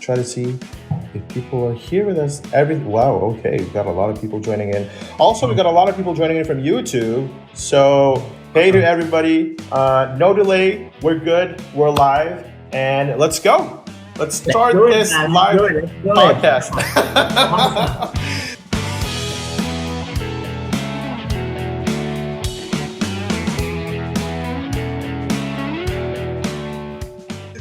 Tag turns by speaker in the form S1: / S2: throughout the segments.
S1: try to see if people are here with us. Wow, okay, we've got a lot of people joining in. Also, we got a lot of people joining in from YouTube. So, hey to everybody. No delay. We're good. We're live. And let's go. Let's start this live podcast.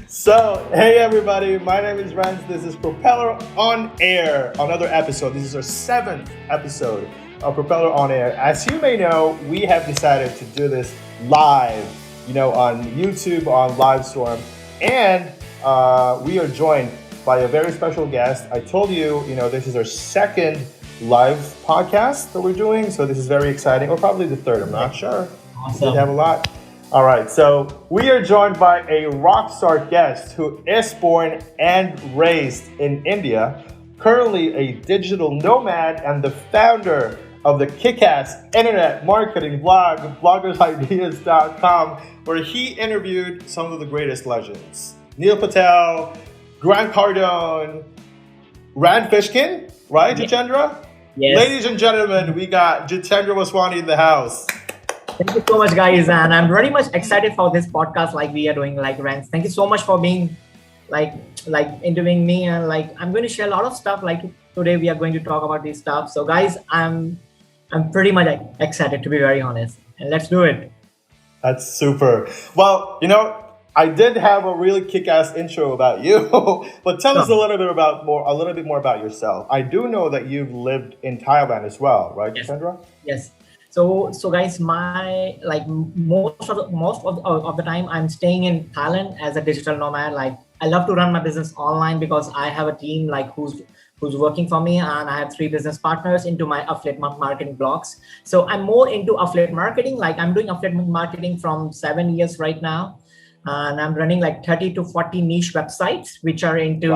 S1: So, hey everybody, my name is Renz. This is Propeller On Air, another episode. This is our 7th episode of Propeller On Air. As you may know, we have decided to do this live, on YouTube, on Livestorm, and we are joined by a very special guest. I told you, this is our 2nd live podcast that we're doing, so this is very exciting, or probably the 3rd, I'm not sure.
S2: Awesome.
S1: We have a lot. All right, so we are joined by a rock star guest who is born and raised in India, currently a digital nomad and the founder of the kick-ass internet marketing blog, bloggersideas.com, where he interviewed some of the greatest legends. Neil Patel, Grant Cardone, Rand Fishkin, right, Jitendra?
S2: Yes.
S1: Ladies and gentlemen, we got Jitendra Waswani in the house.
S2: Thank you so much, guys, and I'm very much excited for this podcast, like we are doing, like Rance. Thank you so much for being, like interviewing me, and I'm going to share a lot of stuff. Like today, we are going to talk about this stuff. So, guys, I'm pretty much excited, to be very honest, and let's do it.
S1: That's super. Well, I did have a really kick-ass intro about you, but tell us a little bit more about yourself. I do know that you've lived in Thailand as well, right, Jitendra?
S2: Yes. So guys, my most of the time I'm staying in Thailand as a digital nomad. I love to run my business online because I have a team who's working for me, and I have 3 business partners into my affiliate marketing blogs. So I'm more into affiliate marketing. I'm doing affiliate marketing from 7 years right now, and I'm running 30 to 40 niche websites which are into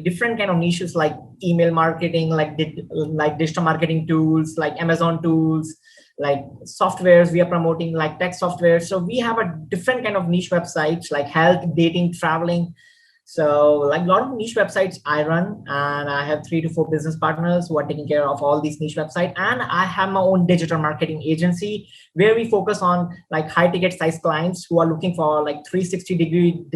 S2: different kind of niches, like email marketing, like digital marketing tools, like Amazon tools, like softwares we are promoting, like tech software. So we have a different kind of niche websites, like health, dating, traveling. So a lot of niche websites I run, and I have 3 to 4 business partners who are taking care of all these niche websites. And I have my own digital marketing agency where we focus on high ticket size clients who are looking for 360-degree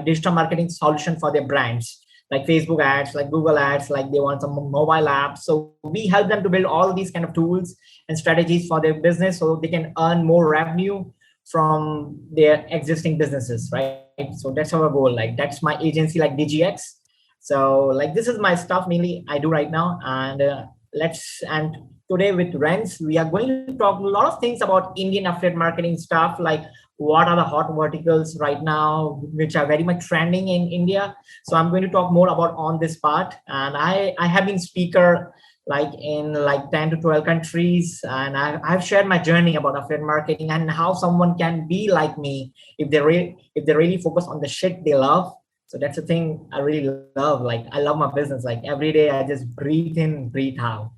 S2: digital marketing solution for their brands, like Facebook ads, like Google ads, they want some mobile apps. So we help them to build all these kind of tools and strategies for their business so they can earn more revenue from their existing businesses, right? So that's our goal. That's my agency, DGX. So this is my stuff mainly I do right now. And today with Renz, we are going to talk a lot of things about Indian affiliate marketing stuff, what are the hot verticals right now, which are very much trending in India. So I'm going to talk more about on this part. And I have been speaker in 10 to 12 countries. And I've shared my journey about affiliate marketing and how someone can be like me if they really focus on the shit they love. So that's the thing I really love. I love my business. Every day I just breathe in, breathe out.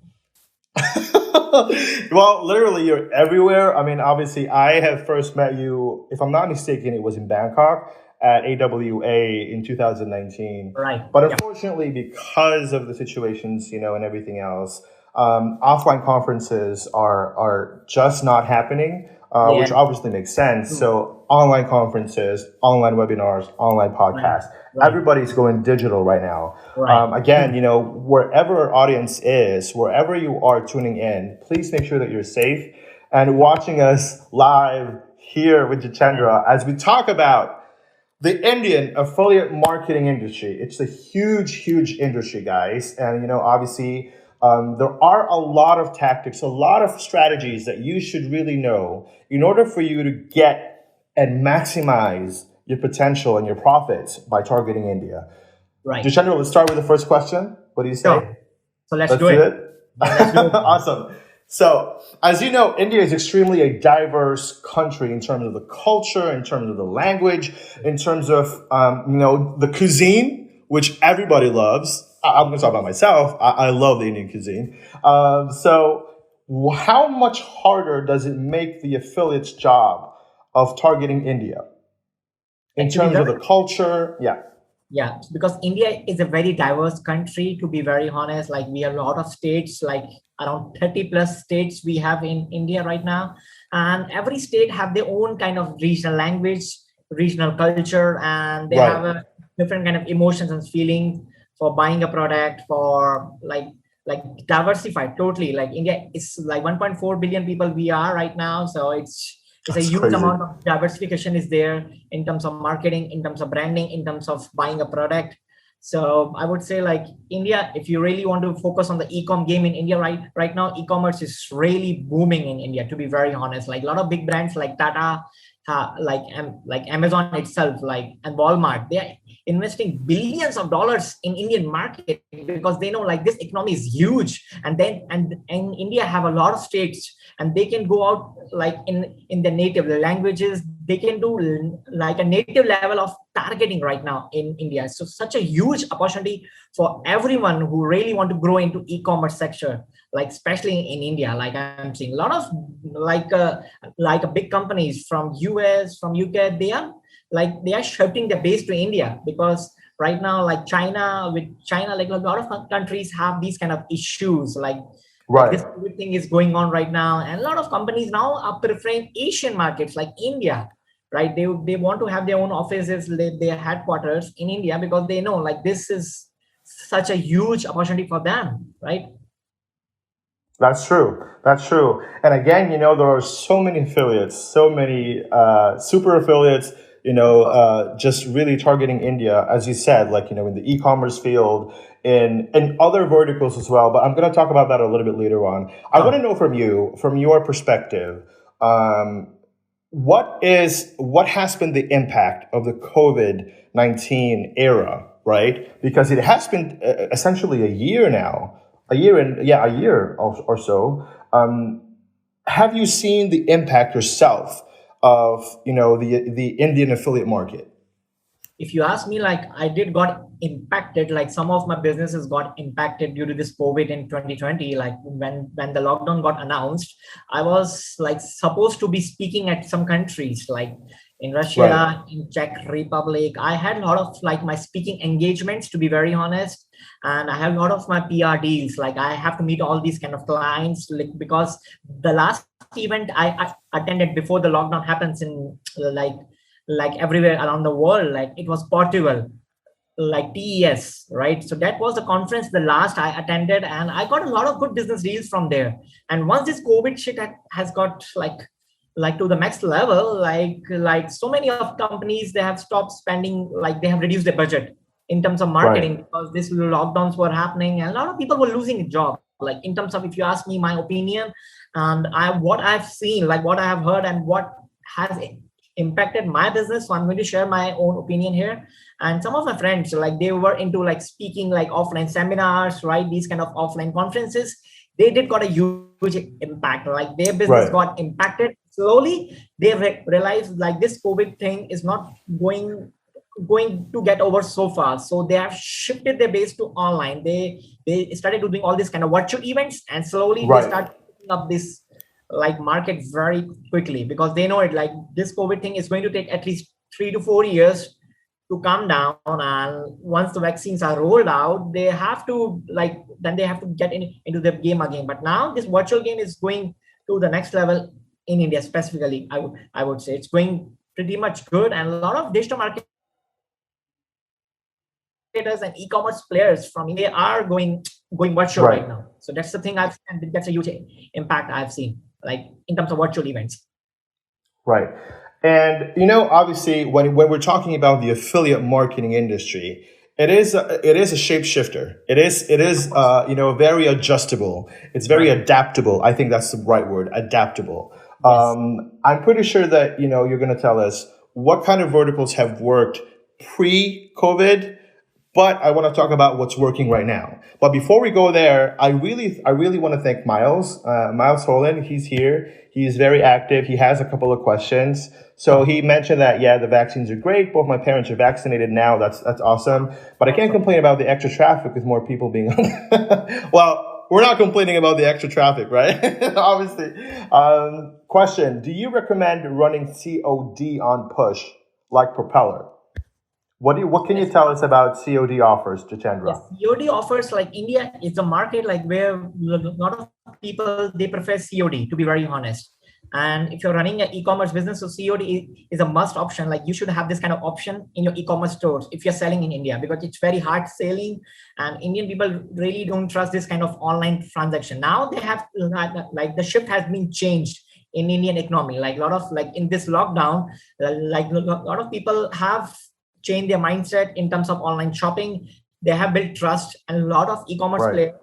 S1: Well, literally, you're everywhere. I mean, obviously, I have first met you, if I'm not mistaken, it was in Bangkok at AWA in 2019.
S2: Right.
S1: But unfortunately, because of the situations, and everything else, offline conferences are just not happening, which obviously makes sense. So online conferences, online webinars, online podcasts, everybody's going digital right now. Again, wherever our audience is, wherever you are tuning in, please make sure that you're safe and watching us live here with Jitendra as we talk about the Indian affiliate marketing industry. It's a huge, huge industry, guys. And, obviously, there are a lot of tactics, a lot of strategies that you should really know in order for you to get and maximize your potential and your profits by targeting India.
S2: Right.
S1: Jitendra, let's start with the first question. What do you say?
S2: Sure. So let's do it.
S1: Yeah, let's do it. Awesome. So, as you know, India is extremely a diverse country in terms of the culture, in terms of the language, in terms of, the cuisine, which everybody loves. I'm going to talk about myself. I love the Indian cuisine. So how much harder does it make the affiliate's job of targeting India in terms of the culture? Yeah.
S2: Yeah, because India is a very diverse country, to be very honest. Like we have a lot of states, like around 30 plus states we have in India right now. And every state have their own kind of regional language, regional culture, and they have
S1: Right.
S2: a different kind of emotions and feelings for buying a product, for like diversified totally. Like India is like 1.4 billion people we are right now. So it's a
S1: That's
S2: huge
S1: crazy.
S2: amount of diversification is there in terms of marketing, in terms of branding, in terms of buying a product. So I would say like India, if you really want to focus on the e-com game in India right now, e-commerce is really booming in India, to be very honest. Like a lot of big brands like Tata, like Amazon itself, like and Walmart, they are investing billions of dollars in Indian market because they know like this economy is huge. And India have a lot of states, and they can go out like in the native languages. They can do like a native level of targeting right now in India. So such a huge opportunity for everyone who really want to grow into e-commerce sector, like especially in India. Like I'm seeing a lot of like big companies from US, from UK, they are shifting their base to India, because right now like China, like a lot of countries have these kind of issues, like
S1: Right.
S2: this COVID thing is going on right now, and a lot of companies now are preferring Asian markets like India, right? They want to have their own offices, their headquarters in India, because they know like this is such a huge opportunity for them, right?
S1: That's true. That's true. And again, there are so many affiliates, so many super affiliates, just really targeting India, as you said, like, in the e-commerce field, in other verticals as well. But I'm going to talk about that a little bit later on. I want to
S2: Sure.
S1: know from you, from your perspective, um, what has been the impact of the COVID-19 era, right? Because it has been essentially a year now, a year or so. Have you seen the impact yourself of the Indian affiliate market?
S2: If you ask me, like I did got impacted, like some of my businesses got impacted due to this COVID in 2020. Like when the lockdown got announced, I was like supposed to be speaking at some countries, like in
S1: Right,
S2: Russia, in Czech Republic. I had a lot of like my speaking engagements, to be very honest. And I have a lot of my PR deals. Like I have to meet all these kind of clients, like because the last event I attended before the lockdown happens in like everywhere around the world, like it was Portugal, like TES, right? So that was the conference the last I attended, and I got a lot of good business deals from there. And once this COVID shit has got like to the next level, like so many of companies, they have stopped spending, like they have reduced their budget in terms of
S1: right,
S2: marketing, because these lockdowns were happening and a lot of people were losing a job. Like in terms of, if you ask me my opinion, and what I've seen, like what I have heard and what has impacted my business, so I'm going to share my own opinion here. And some of my friends, like they were into like speaking, like offline seminars, right, these kind of offline conferences, they did got a huge impact. Like their business
S1: right,
S2: got impacted slowly. They realized like this COVID thing is not going to get over so fast, so they have shifted their base to online. They started doing all this kind of virtual events, and slowly they
S1: right,
S2: start picking up this like market very quickly, because they know it, like this COVID thing is going to take at least 3 to 4 years to come down. And once the vaccines are rolled out, they have to like then they have to get into the game again. But now this virtual game is going to the next level in India specifically. I would say it's going pretty much good, and a lot of digital marketers and e-commerce players from India are going virtual
S1: right.
S2: right now. So that's the thing I've seen, and that's a huge impact I've seen, like in terms of virtual events.
S1: Right. And obviously, when we're talking about the affiliate marketing industry, it is a shapeshifter. It is very adjustable. It's very
S2: Right.
S1: adaptable. I think that's the right word, adaptable.
S2: Yes.
S1: I'm pretty sure that you're going to tell us what kind of verticals have worked pre-COVID, but I want to talk about what's working right now. But before we go there, I really want to thank Miles. Miles Holland, he's here. He's very active. He has a couple of questions. So
S2: Sure.
S1: he mentioned that, yeah, the vaccines are great. Both my parents are vaccinated now. That's awesome. But I can't
S2: Awesome.
S1: complain about the extra traffic with more people being well, we're not complaining about the extra traffic, right? Obviously. Question: do you recommend running COD on push like Propeller? What can you tell us about COD offers,
S2: Yes,
S1: Jitendra?
S2: COD offers, like India is a market like where a lot of people they prefer COD, to be very honest. And if you're running an e-commerce business, so COD is a must option. Like you should have this kind of option in your e-commerce stores if you're selling in India, because it's very hard selling, and Indian people really don't trust this kind of online transaction. Now they have, like the shift has been changed in Indian economy. Like a lot of, like in this lockdown, like a lot of people have changed their mindset in terms of online shopping. They have built trust, and a lot of e-commerce
S1: Right.
S2: players,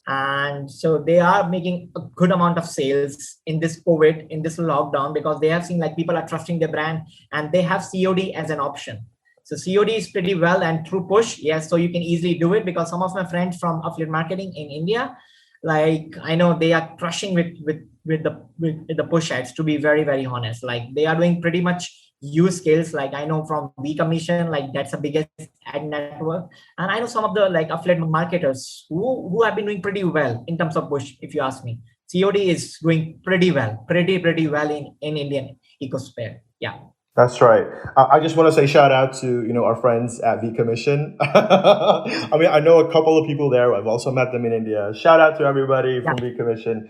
S2: and so they are making a good amount of sales in this COVID, in this lockdown, because they have seen like people are trusting their brand, and they have COD as an option. So COD is pretty well, and through push, yes, so you can easily do it, because some of my friends from affiliate marketing in India, like I know they are crushing with the push ads, to be very very honest. Like they are doing pretty much use skills. Like I know from V Commission, like that's the biggest ad network, and I know some of the like affiliate marketers who have been doing pretty well in terms of push. If you ask me, COD is doing pretty well, pretty well in Indian ecosphere. Yeah.
S1: That's right. I just want to say shout out to our friends at V Commission. I mean, I know a couple of people there. I've also met them in India. Shout out to everybody
S2: Yeah.
S1: from V Commission.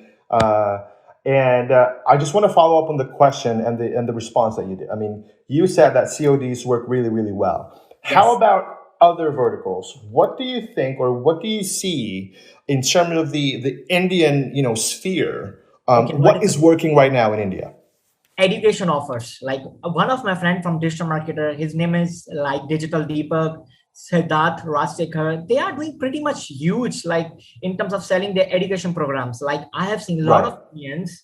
S1: And I just want to follow up on the question and the response that you did. I mean, you said that CODs work really well. How
S2: Yes.
S1: about other verticals? What do you think, or what do you see in terms of the Indian sphere?
S2: Okay.
S1: What is working right now in India?
S2: Education offers, like one of my friend from digital marketer, his name is like Digital Deepak, Siddharth Rajsekhar. They are doing pretty much huge, like in terms of selling their education programs. Like I have seen a lot
S1: Right.
S2: of Indians,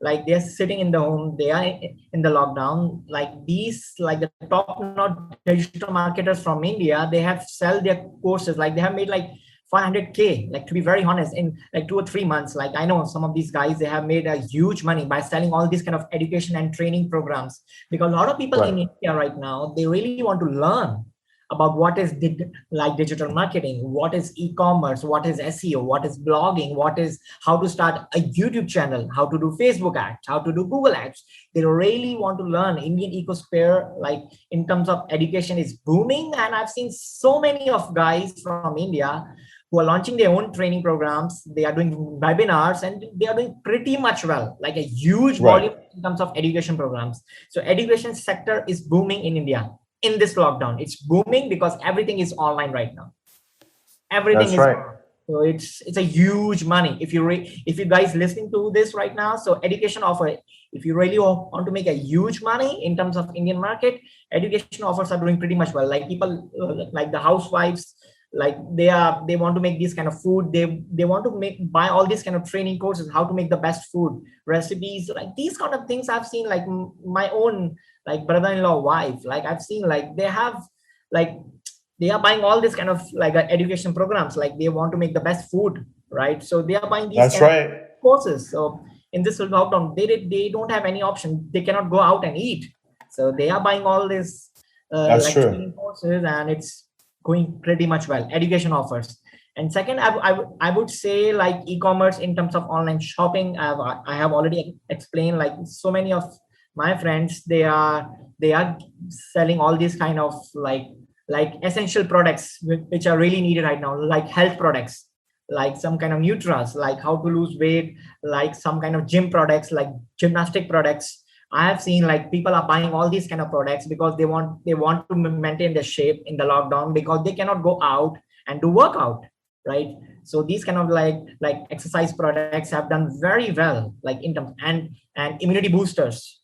S2: like they're sitting in the home, they are in the lockdown, like these, like the top notch digital marketers from India, they have sell their courses, like they have made like 500K, like to be very honest, in like 2 or 3 months. Like I know some of these guys, they have made a huge money by selling all these kind of education and training programs, because a lot of people in
S1: Right.
S2: India right now, they really want to learn about what is like digital marketing, what is e-commerce, what is SEO, what is blogging, what is how to start a YouTube channel, how to do Facebook ads, how to do Google ads. They really want to learn. Indian ecosphere, like in terms of education, is booming, and I've seen so many of guys from India who are launching their own training programs. They are doing webinars, and they are doing pretty much well, like a huge
S1: Right.
S2: volume in terms of education programs. So education sector is booming in India in this lockdown. It's booming because everything is online right now. Everything
S1: That's
S2: is
S1: right.
S2: online. So it's a huge money. If you guys listening to this right now, so education offer, if you really want to make a huge money in terms of Indian market, education offers are doing pretty much well. Like people, like the housewives, like they want to make this kind of food. They want to buy all these kind of training courses, how to make the best food recipes, like these kind of things. I've seen like my own like brother-in-law wife, like I've seen like they have, like they are buying all this kind of like education programs, like they want to make the best food, right? So they are buying these
S1: That's
S2: kind of
S1: right.
S2: courses. So in this lockdown, they don't have any option. They cannot go out and eat, so they are buying all this
S1: That's
S2: like
S1: true.
S2: training courses, and it's going pretty much well. Education offers. And second, I would say like e-commerce in terms of online shopping. I have already explained, like so many of my friends, they are selling all these kind of like essential products which are really needed right now, like health products, like some kind of nutras, like how to lose weight, like some kind of gym products, like gymnastic products. I have seen like people are buying all these kind of products because they want to maintain their shape in the lockdown, because they cannot go out and do workout, right? So these kind of like exercise products have done very well, like in terms, and immunity boosters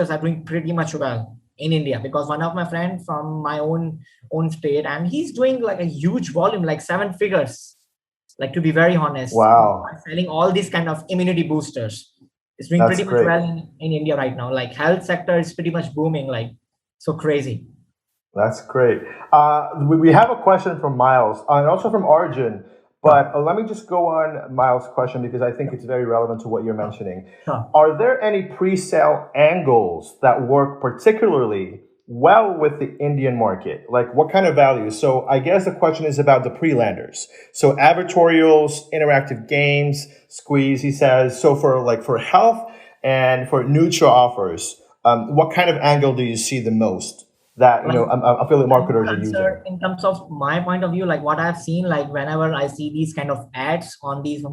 S2: are doing pretty much well in India, because one of my friends from my own state, and he's doing like a huge volume, like 7 figures, like to be very honest, by
S1: Wow.
S2: selling all these kind of immunity boosters. It's doing
S1: That's
S2: pretty much
S1: great.
S2: well in India right now. Like health sector is pretty much booming, like so crazy.
S1: That's great. We have a question from Miles and also from Arjun,
S2: Sure,
S1: but let me just go on Miles' question because I think it's very relevant to what you're
S2: sure,
S1: mentioning.
S2: sure.
S1: Are there any pre-sale angles that work particularly well with the Indian market? Like what kind of values? So I guess the question is about the pre-landers. So advertorials, interactive games, squeeze, he says. So for health and for neutral offers, what kind of angle do you see the most? that
S2: Like,
S1: affiliate
S2: I would
S1: marketers are using?
S2: answer in terms of my point of view, like what I've seen, like whenever I see these kind of ads on these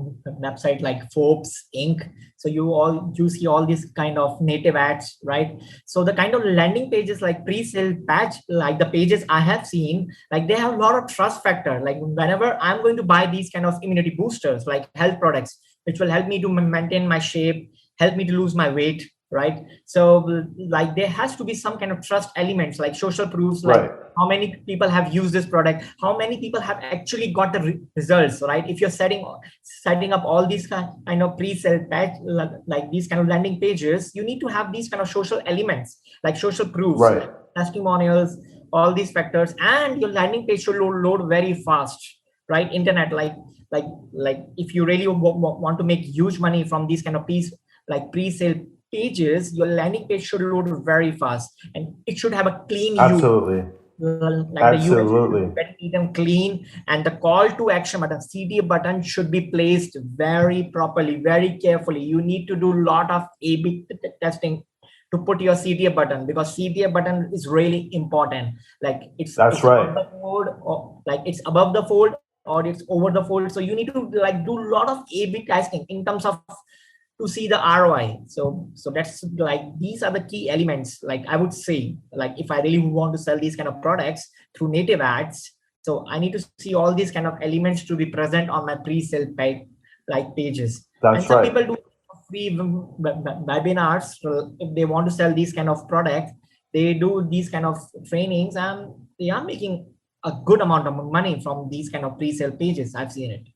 S2: website like Forbes Inc. So you see all these kind of native ads, right? So the kind of landing pages like pre-sale patch, like the pages I have seen, like they have a lot of trust factor. Like whenever I'm going to buy these kind of immunity boosters, like health products, which will help me to maintain my shape, help me to lose my weight, right? So like there has to be some kind of trust elements like social proofs, like
S1: Right.
S2: how many people have used this product, how many people have actually got the results, right? If you're setting up all these kind of pre-sale patch, like these kind of landing pages, you need to have these kind of social elements like social proofs,
S1: Right.
S2: like testimonials, all these factors, and your landing page should load very fast, right? Internet, like if you really want to make huge money from these kind of pre-sale pages, your landing page should load very fast and it should have a clean
S1: Absolutely.
S2: like the UX should
S1: Absolutely.
S2: be very neat and clean, and the call to action button, CTA button, should be placed very properly, very carefully. You need to do a lot of A/B testing to put your CTA button, because CTA button is really important. Like
S1: That's
S2: it's
S1: right.
S2: above the fold, or like it's above the fold, or it's over the fold. So you need to like do a lot of A/B testing in terms of to see the ROI. So that's like these are the key elements. Like I would say, like if I really want to sell these kind of products through native ads, so I need to see all these kind of elements to be present on my pre-sale pages. And
S1: That's
S2: some
S1: right.
S2: people do free webinars. So if they want to sell these kind of products, they do these kind of trainings, and they are making a good amount of money from these kind of pre-sale pages. I've seen it.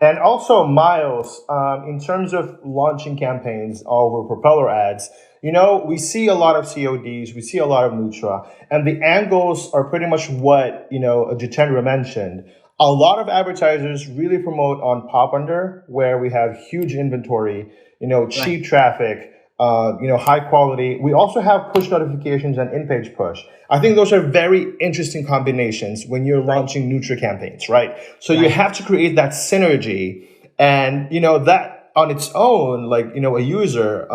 S1: And also, Miles, in terms of launching campaigns over propeller ads, we see a lot of CODs, we see a lot of Nutra, and the angles are pretty much what, Jitendra mentioned. A lot of advertisers really promote on pop under, where we have huge inventory,
S2: Right.
S1: cheap traffic, high quality. We also have push notifications and in-page push. I think those are very interesting combinations when you're
S2: Right.
S1: launching Nutra campaigns, right? So you
S2: Right.
S1: have to create that synergy, and that on its own, like a user,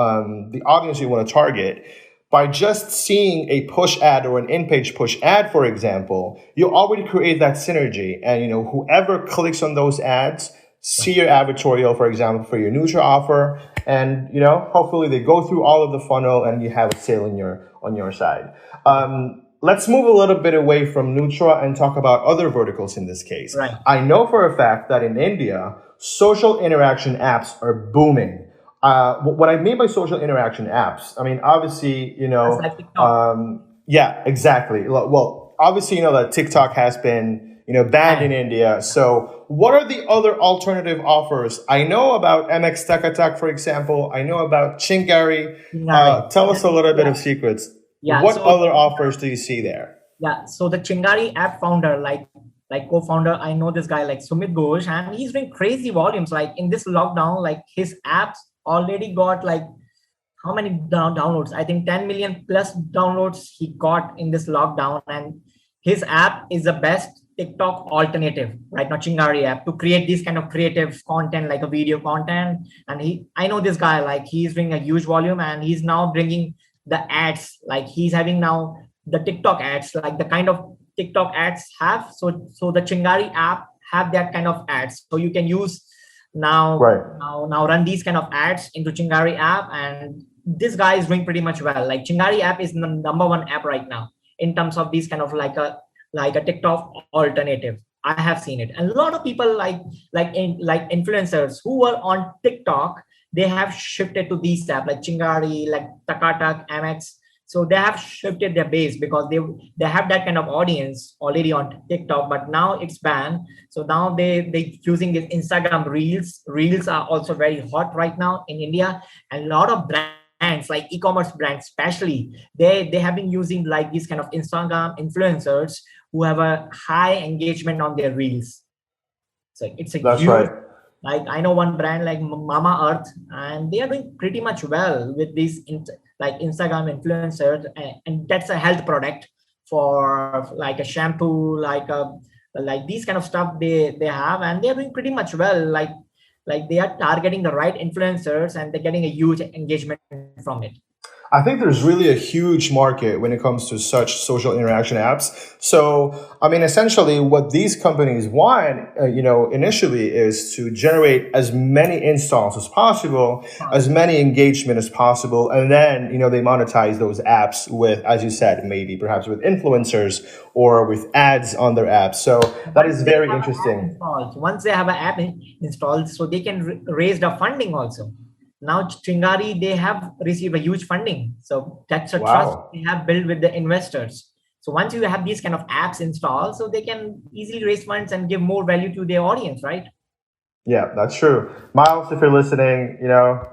S1: the audience you want to target, by just seeing a push ad or an in-page push ad, for example, you already create that synergy, and whoever clicks on those ads see your advertorial, for example, for your Nutra offer, and hopefully they go through all of the funnel and you have a sale on your side. Let's move a little bit away from Nutra and talk about other verticals in this case.
S2: Right.
S1: I know for a fact that in India, social interaction apps are booming. What I mean by social interaction apps, I mean, obviously,
S2: That's like TikTok.
S1: yeah, exactly. Well, obviously, that TikTok has been, banned in
S2: And
S1: India. So what are the other alternative offers? I know about MX Tech Attack, for example. I know about Chingari.
S2: Chingari.
S1: Tell us a little bit
S2: Yeah.
S1: of secrets.
S2: Yeah.
S1: What
S2: So
S1: other offers do you see there?
S2: yeah. So the Chingari app founder, like co-founder, I know this guy like Sumit Ghosh, and he's doing crazy volumes. Like in this lockdown, like his apps already got like how many downloads? I think 10 million plus downloads he got in this lockdown, and his app is the best TikTok alternative right now, Chingari app, to create this kind of creative content, like a video content. And I know this guy, like he's doing a huge volume, and he's now bringing the ads, like he's having now the TikTok ads, like the kind of TikTok ads have. So the Chingari app have that kind of ads. So you can use
S1: Right.
S2: now run these kind of ads into Chingari app, and this guy is doing pretty much well. Like Chingari app is the number one app right now in terms of these kind of like a TikTok alternative. I have seen it, and a lot of people like influencers who were on TikTok, they have shifted to these apps like Chingari, like Takatak, MX. So they have shifted their base because they have that kind of audience already on TikTok, but now it's banned. So now they using this Instagram reels. Reels are also very hot right now in India, and a lot of brands like e-commerce brands especially, they have been using like these kind of Instagram influencers who have a high engagement on their reels. So it's a
S1: That's
S2: huge,
S1: right.
S2: like I know one brand like Mama Earth, and they are doing pretty much well with these like Instagram influencers, and that's a health product for like a shampoo, like these kind of stuff they have, and they're doing pretty much well. Like they are targeting the right influencers, and they're getting a huge engagement from it.
S1: I think there's really a huge market when it comes to such social interaction apps. So, I mean, essentially what these companies want, initially is to generate as many installs as possible, as many engagement as possible. And then, they monetize those apps with, as you said, maybe perhaps with influencers or with ads on their apps. So that is very interesting.
S2: Once they have an app installed, so they can raise the funding also. Now Chingari, they have received a huge funding. So that's a trust they have built with the investors. So once you have these kind of apps installed, so they can easily raise funds and give more value to their audience, right?
S1: Yeah, that's true. Miles, if you're listening,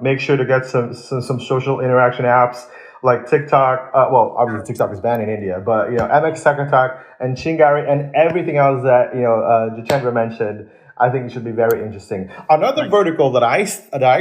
S1: make sure to get some social interaction apps like TikTok. Well, obviously TikTok is banned in India, but MX TikTok and Chingari and everything else that Jitendra mentioned. I think it should be very interesting. Another vertical that I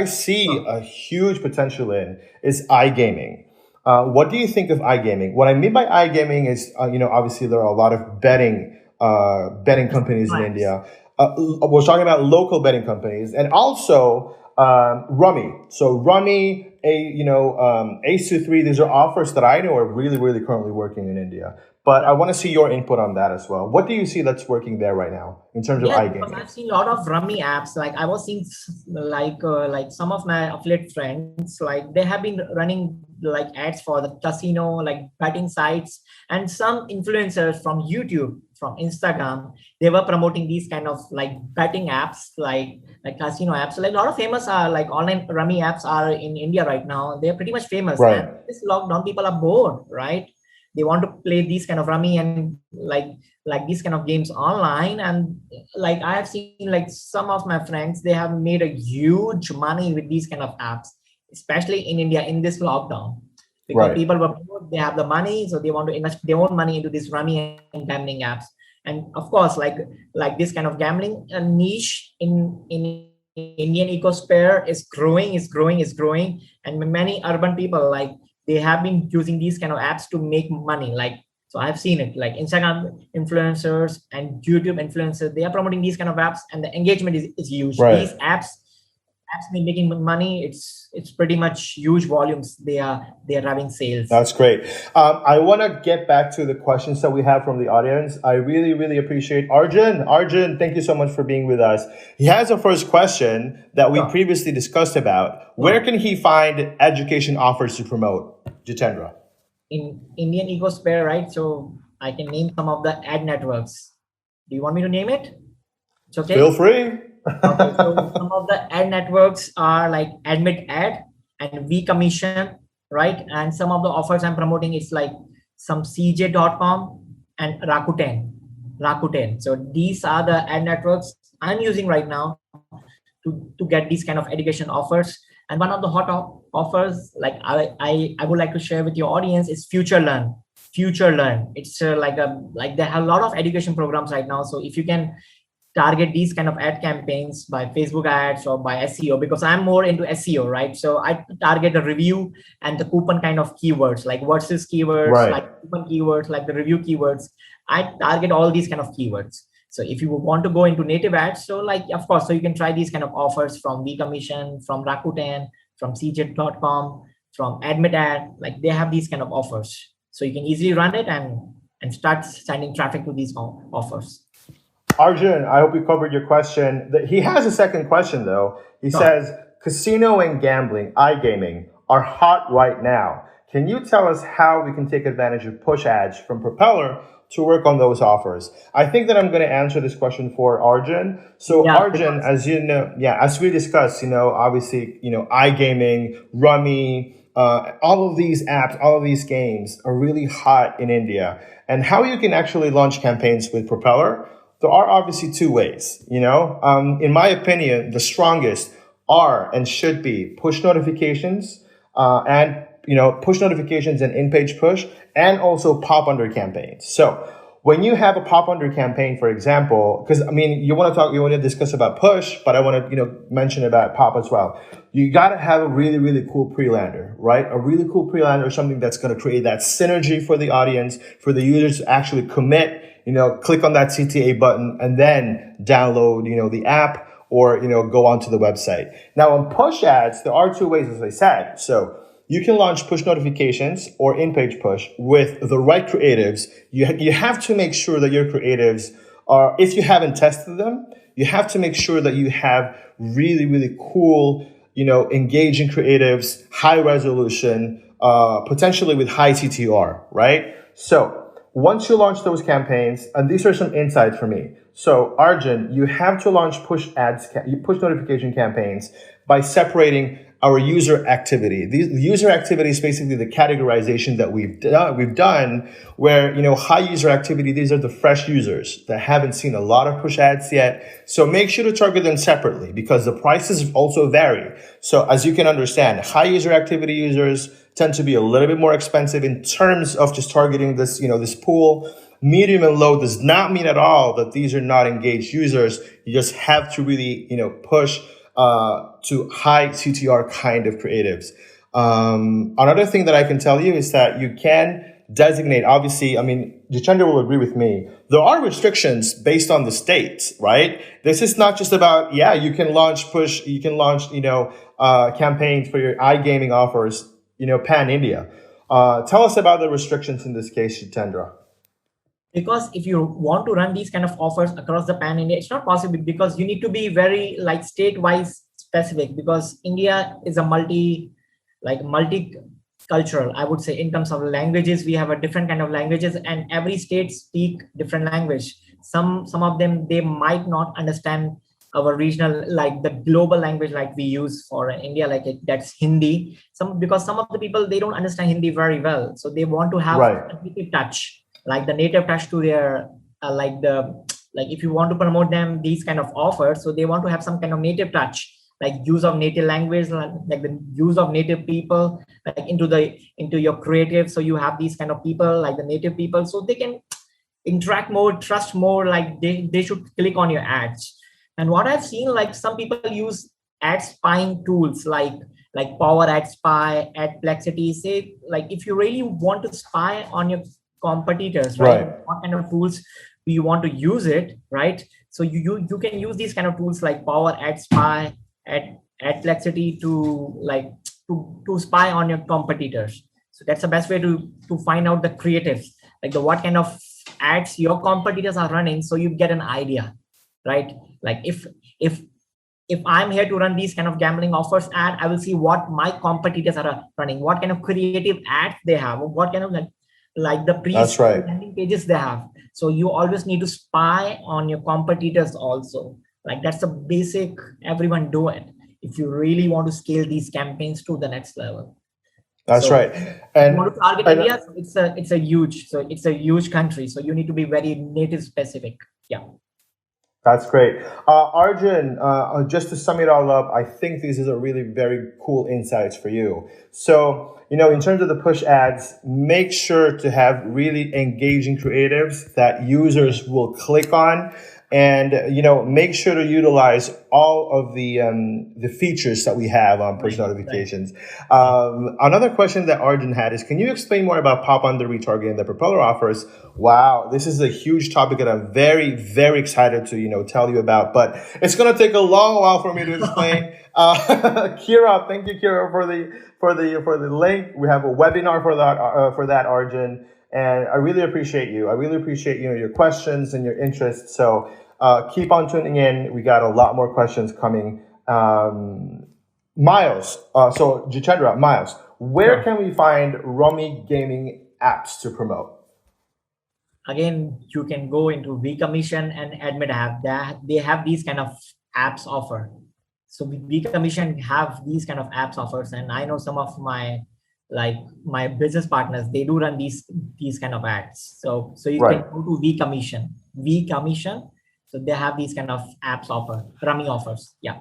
S1: see a huge potential in is iGaming. What do you think of iGaming? What I mean by iGaming is, obviously there are a lot of betting companies in India. We're talking about local betting companies and also Rummy. So Rummy, Ace23, these are offers that I know are really, really currently working in India. But I want to see your input on that as well. What do you see that's working there right now in terms of iGaming?
S2: I've seen a lot of Rummy apps. Like I was seeing like some of my affiliate friends, like they have been running like ads for the casino, like betting sites, and some influencers from YouTube, from Instagram, they were promoting these kind of like betting apps, like casino apps. So like a lot of famous like online Rummy apps are in India right now. They're pretty much famous.
S1: Right.
S2: And this lockdown, people are bored, right? They want to play these kind of Rummy and like these kind of games online. And like I have seen like some of my friends, they have made a huge money with these kind of apps, especially in India in this lockdown, because people were bored, they have the money, so they want to invest their own money into this Rummy and gambling apps. And of course, like this kind of gambling niche in Indian ecosphere is growing, and many urban people, like they have been using these kind of apps to make money. Like, so I've seen it, like Instagram influencers and YouTube influencers, they are promoting these kind of apps, and the engagement is huge. These apps making money, it's pretty much huge volumes. They are having sales.
S1: That's great. I want to get back to the questions that we have from the audience. I really, really appreciate Arjun, thank you so much for being with us. He has a first question that we previously discussed about. Where can he find education offers to promote? Jitendra.
S2: In Indian ecosphere, right? So I can name some of the ad networks. Do you want me to name it? It's okay.
S1: Feel free.
S2: Okay, so some of the ad networks are like Admit Ad and V Commission, right? And some of the offers I'm promoting is like some CJ.com and Rakuten. So these are the ad networks I'm using right now to get these kind of education offers. And one of the hot offers, like I would like to share with your audience, is Future Learn. It's like they have a lot of education programs right now. So if you can target these kind of ad campaigns by Facebook ads or by SEO, because I'm more into SEO, right? So I target the review and the coupon kind of keywords, like versus keywords, like coupon keywords, like the review keywords. I target all these kind of keywords. So if you want to go into native ads, so like, of course, so you can try these kind of offers from V Commission, from Rakuten, from CJ.com, from Admit Ad, like they have these kind of offers. So you can easily run it and start sending traffic to these offers.
S1: Arjun, I hope we covered your question. He has a second question though. He says, casino and gambling, iGaming, are hot right now. Can you tell us how we can take advantage of push ads from Propeller to work on those offers? I think that I'm going to answer this question for Arjun. So Arjun, as you know, as we discussed, obviously, iGaming, Rummy, all of these apps, all of these games are really hot in India. And how you can actually launch campaigns with Propeller, there are obviously two ways, in my opinion, the strongest are and should be push notifications, and push notifications and in-page push, and also pop under campaigns. So when you have a pop under campaign, for example, because you want to discuss about push, but I want to mention about pop as well. You got to have a really, really cool pre-lander, right? A really cool pre-lander, something that's going to create that synergy for the audience, for the users to actually commit, click on that CTA button and then download, the app or, go onto the website. Now on push ads, there are two ways, as I said. So you can launch push notifications or in-page push with the right creatives. You have to make sure that your creatives are, if you haven't tested them, you have to make sure that you have really, really cool, engaging creatives, high resolution, potentially with high TTR, right? So once you launch those campaigns, and these are some insights for me. So Arjun, you have to launch push notification campaigns by separating our user activity. The user activity is basically the categorization that we've done where, high user activity, these are the fresh users that haven't seen a lot of push ads yet. So make sure to target them separately because the prices also vary. So as you can understand, high user activity users tend to be a little bit more expensive in terms of just targeting this, this pool. Medium and low does not mean at all that these are not engaged users. You just have to really, push to high CTR kind of creatives. Another thing that I can tell you is that you can designate, obviously, Jitendra will agree with me. There are restrictions based on the states, right? This is not just about, you can launch campaigns for your iGaming offers, pan India. Tell us about the restrictions in this case, Jitendra.
S2: Because if you want to run these kind of offers across the pan India, it's not possible because you need to be very state-wise specific because India is a multicultural, I would say, in terms of languages. We have a different kind of languages and every state speak different language. Some of them, they might not understand our regional, the global language we use for India, that's Hindi. Because some of the people, they don't understand Hindi very well. So they want to have a native touch. The native touch to their if you want to promote them these kind of offers, so they want to have some kind of native touch, use of native language, the use of native people into your creative. So you have these kind of people the native people, so they can interact more, trust more, they should click on your ads. And what I've seen, some people use ad spying tools like Power Ad Spy, Adplexity. Say if you really want to spy on your competitors, right? What kind of tools do you want to use it, right? So you can use these kind of tools like Power Ad Spy, Adplexity to spy on your competitors. So that's the best way to find out the creatives, what kind of ads your competitors are running, so you get an idea, right? If I'm here to run these kind of gambling offers ad, I will see what my competitors are running, what kind of creative ads they have, what kind of the landing pages they have. So you always need to spy on your competitors also. That's a basic, everyone do it if you really want to scale these campaigns to the next level.
S1: That's right.
S2: And you want to target India, it's a huge country. So you need to be very native specific. Yeah.
S1: That's great. Arjun, just to sum it all up, I think these are really very cool insights for you. So, in terms of the push ads, make sure to have really engaging creatives that users will click on. And, make sure to utilize all of the features that we have on push notifications. Another question that Arjun had is, can you explain more about pop-under retargeting that Propeller offers? Wow, this is a huge topic that I'm very, very excited to, tell you about, but it's going to take a long while for me to explain. Kira, thank you, Kira, for the link. We have a webinar for that, Arjun. And I really appreciate you. I really appreciate, your questions and your interest. So, keep on tuning in. We got a lot more questions coming. Miles, so Jitendra, Miles, where can we find Rummy gaming apps to promote?
S2: Again, you can go into vCommission and Admit App. They have these kind of apps offer. So vCommission have these kind of apps offers, and I know some of my business partners, they do run these kind of ads. So you can go to vCommission. So they have these kind of apps offer, Rummy offers. Yeah.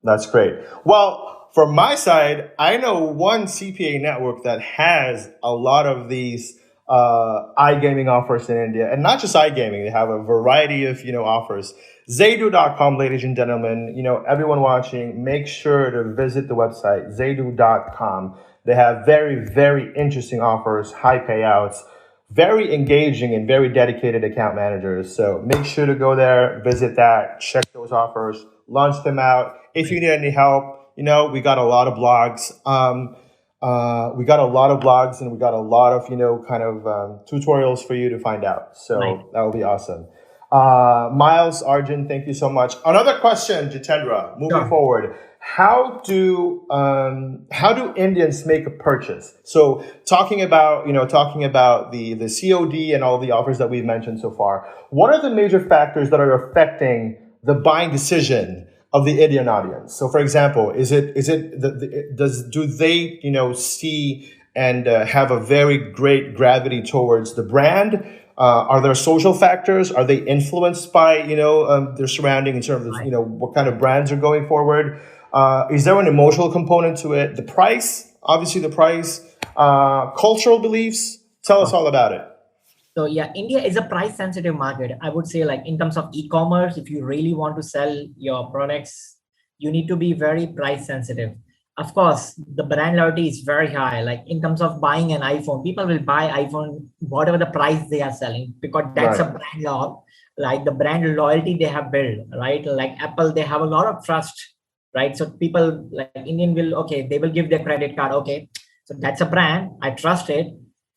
S1: That's great. Well, from my side, I know one CPA network that has a lot of these iGaming offers in India, and not just iGaming. They have a variety of, offers. Zaydu.com, ladies and gentlemen, everyone watching, make sure to visit the website, Zaydu.com. They have very, very interesting offers, high payouts, very engaging and very dedicated account managers. So make sure to go there, visit that, check those offers, launch them out. If you need any help, we got a lot of blogs. We got a lot of blogs and we got a lot of, kind of tutorials for you to find out.
S2: Right.
S1: So that'll be awesome. Miles, Arjun, thank you so much. Another question, Jitendra, moving
S2: Sure.
S1: forward. How do Indians make a purchase? So talking about the COD and all the offers that we've mentioned so far, what are the major factors that are affecting the buying decision of the Indian audience? So, for example, do they see and have a very great gravity towards the brand? Are there social factors? Are they influenced by their surrounding in terms of what kind of brands are going forward? Is there an emotional component to it? The price, obviously, cultural beliefs. Tell us all about it.
S2: So yeah, India is a price sensitive market. I would say, like, in terms of e-commerce, if you really want to sell your products, you need to be very price sensitive. Of course, the brand loyalty is very high. Like, in terms of buying an iPhone, people will buy iPhone whatever the price they are selling, because that's
S1: Right.
S2: a brand law, like the brand loyalty they have built, right? Like Apple, they have a lot of trust, right? So people like Indian will, okay, they will give their credit card. Okay, so that's a brand, I trust it.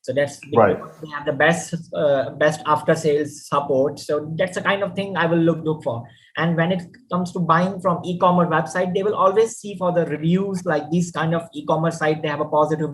S2: So that's because
S1: Right.
S2: they have the best after sales support. So that's the kind of thing I will look for. And when it comes to buying from e-commerce website, they will always see for the reviews. Like these kind of e-commerce site, they have a positive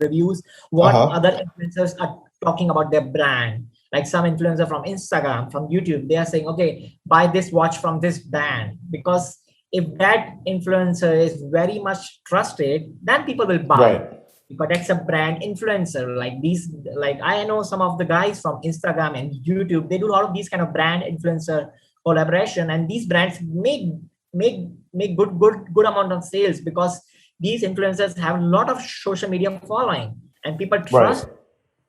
S2: reviews. What other influencers are talking about their brand? Like some influencer from Instagram, from YouTube, they are saying, okay, buy this watch from this brand. Because if that influencer is very much trusted, then people will buy.
S1: Right.
S2: Because that's a brand influencer. Like these, like I know some of the guys from Instagram and YouTube, they do a lot of these kind of brand influencer collaboration, and these brands make good amount of sales, because these influencers have a lot of social media following and people trust.
S1: Right.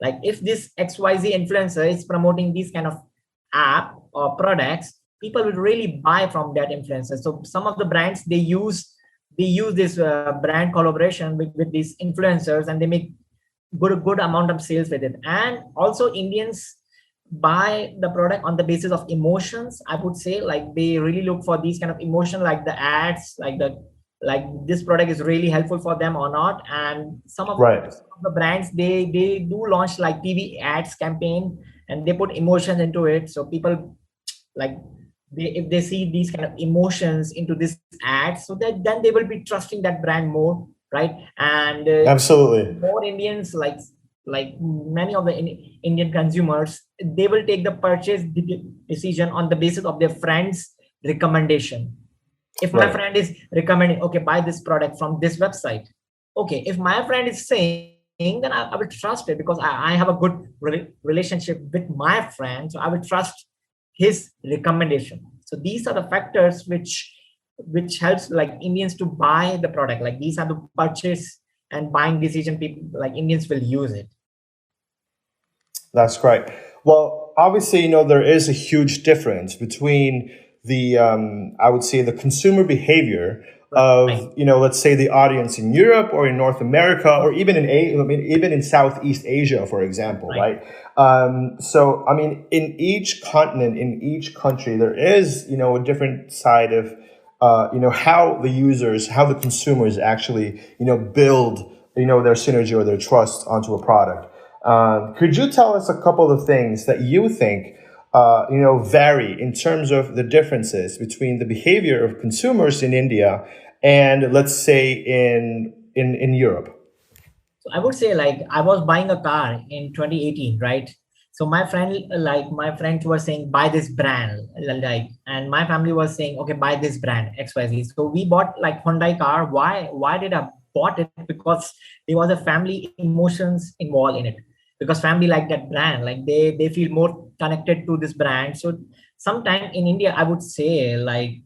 S2: Like if this XYZ influencer is promoting these kind of app or products, people will really buy from that influencer. So some of the brands, they use this brand collaboration with these influencers, and they make good amount of sales with it. And also Indians buy the product on the basis of emotions, I would say. Like they really look for these kind of emotion, like the ads, like this product is really helpful for them or not. And some of the brands, they do launch like TV ads campaign, and they put emotions into it. So people, like, if they see these kind of emotions into this ad, so that then they will be trusting that brand more, right? And
S1: absolutely,
S2: more Indians, like many of the Indian consumers, they will take the purchase decision on the basis of their friends' recommendation. If my friend is recommending, okay, buy this product from this website, okay, if my friend is saying, then I will trust it, because I have a good relationship with my friend, so I will trust his recommendation. So these are the factors which helps like Indians to buy the product. Like these are the purchase and buying decision people, like Indians will use it.
S1: That's great. Well, obviously, there is a huge difference between the I would say the consumer behavior of let's say the audience in Europe or in North America or even even in Southeast Asia, for example, right? So I mean, in each continent, in each country, there is a different side of how the consumers actually build their synergy or their trust onto a product. Could you tell us a couple of things that you think vary in terms of the differences between the behavior of consumers in India and, let's say, in Europe?
S2: So I would say, like, I was buying a car in 2018, right? So my friends were saying, buy this brand, and my family was saying, okay, buy this brand, XYZ. So we bought like Hyundai car. Why did I bought it? Because there was a family emotions involved in it. Because family like that brand, like they feel more connected to this brand. So sometime in India, I would say like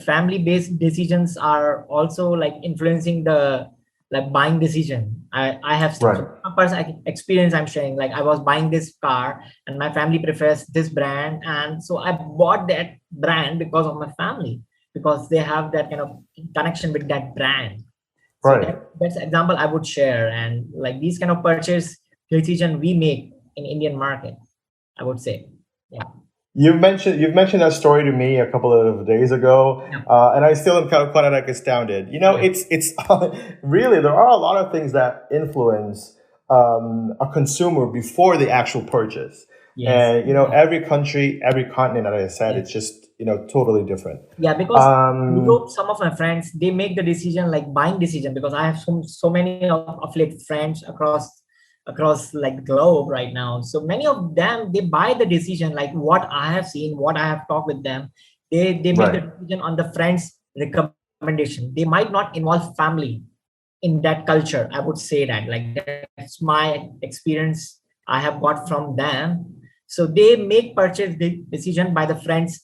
S2: family based decisions are also like influencing the like buying decision. I have some personal experience I'm sharing. Like I was buying this car and my family prefers this brand, and so I bought that brand because of my family, because they have that kind of connection with that brand. So that's an example I would share. And like these kind of purchase decision we make in Indian market, I would say. Yeah.
S1: You've mentioned that story to me a couple of days ago,
S2: Yeah.
S1: and I still am kind of quite like astounded.
S2: Yeah.
S1: It's really there are a lot of things that influence a consumer before the actual purchase,
S2: Yes.
S1: and every country, every continent, as I said,
S2: Yeah.
S1: it's just totally different.
S2: Yeah, because
S1: Um,
S2: Europe, some of my friends, they make the decision like buying decision, because I have so many of like friends across like the globe right now. So many of them, they buy the decision like what I have seen, what I have talked with them. They make the
S1: right,
S2: decision on the friends recommendation. They might not involve family in that culture. I would say that, like, that's my experience I have got from them. So they make purchase the decision by the friend's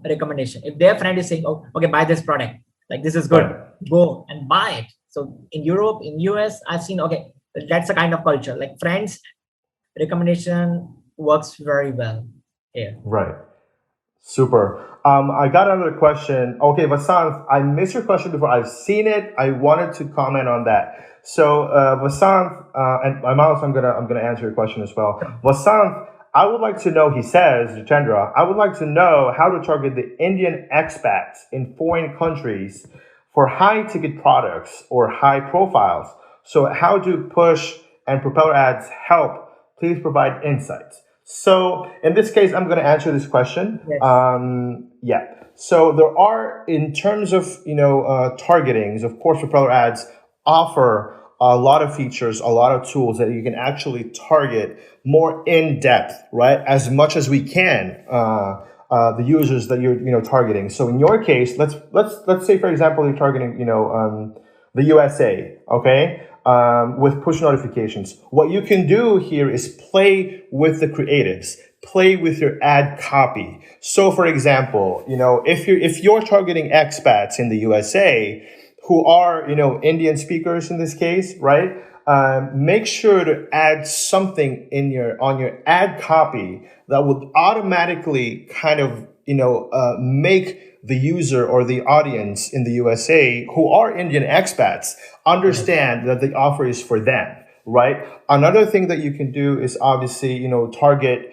S2: recommendation. If their friend is saying, oh, okay, buy this product, like this is good,
S1: right.
S2: go and buy it. So in Europe, in US, I've seen, okay, that's a kind of culture, like friends recommendation works very well here.
S1: Right. Super. I got another question. Okay, Vasant, I missed your question before. I've seen it. I wanted to comment on that. So, Vasant, and Miles, I'm gonna answer your question as well. Vasant, I would like to know. He says, Jitendra, I would like to know how to target the Indian expats in foreign countries for high ticket products or high profiles. So, how do push and propeller ads help? Please provide insights. So in this case, I'm going to answer this question.
S2: Yes.
S1: Yeah. So there are, in terms of targetings, of course, Propeller Ads offer a lot of features, a lot of tools that you can actually target more in depth, right? As much as we can, the users that you're targeting. So in your case, let's say, for example, you're targeting the USA, okay? With push notifications. What you can do here is play with the creatives, play with your ad copy. So, for example, if you're targeting expats in the USA who are Indian speakers in this case, right? Make sure to add something on your ad copy that would automatically kind of make the user or the audience in the USA who are Indian expats
S2: Yes.
S1: understand that the offer is for them, right? Another thing that you can do is obviously, target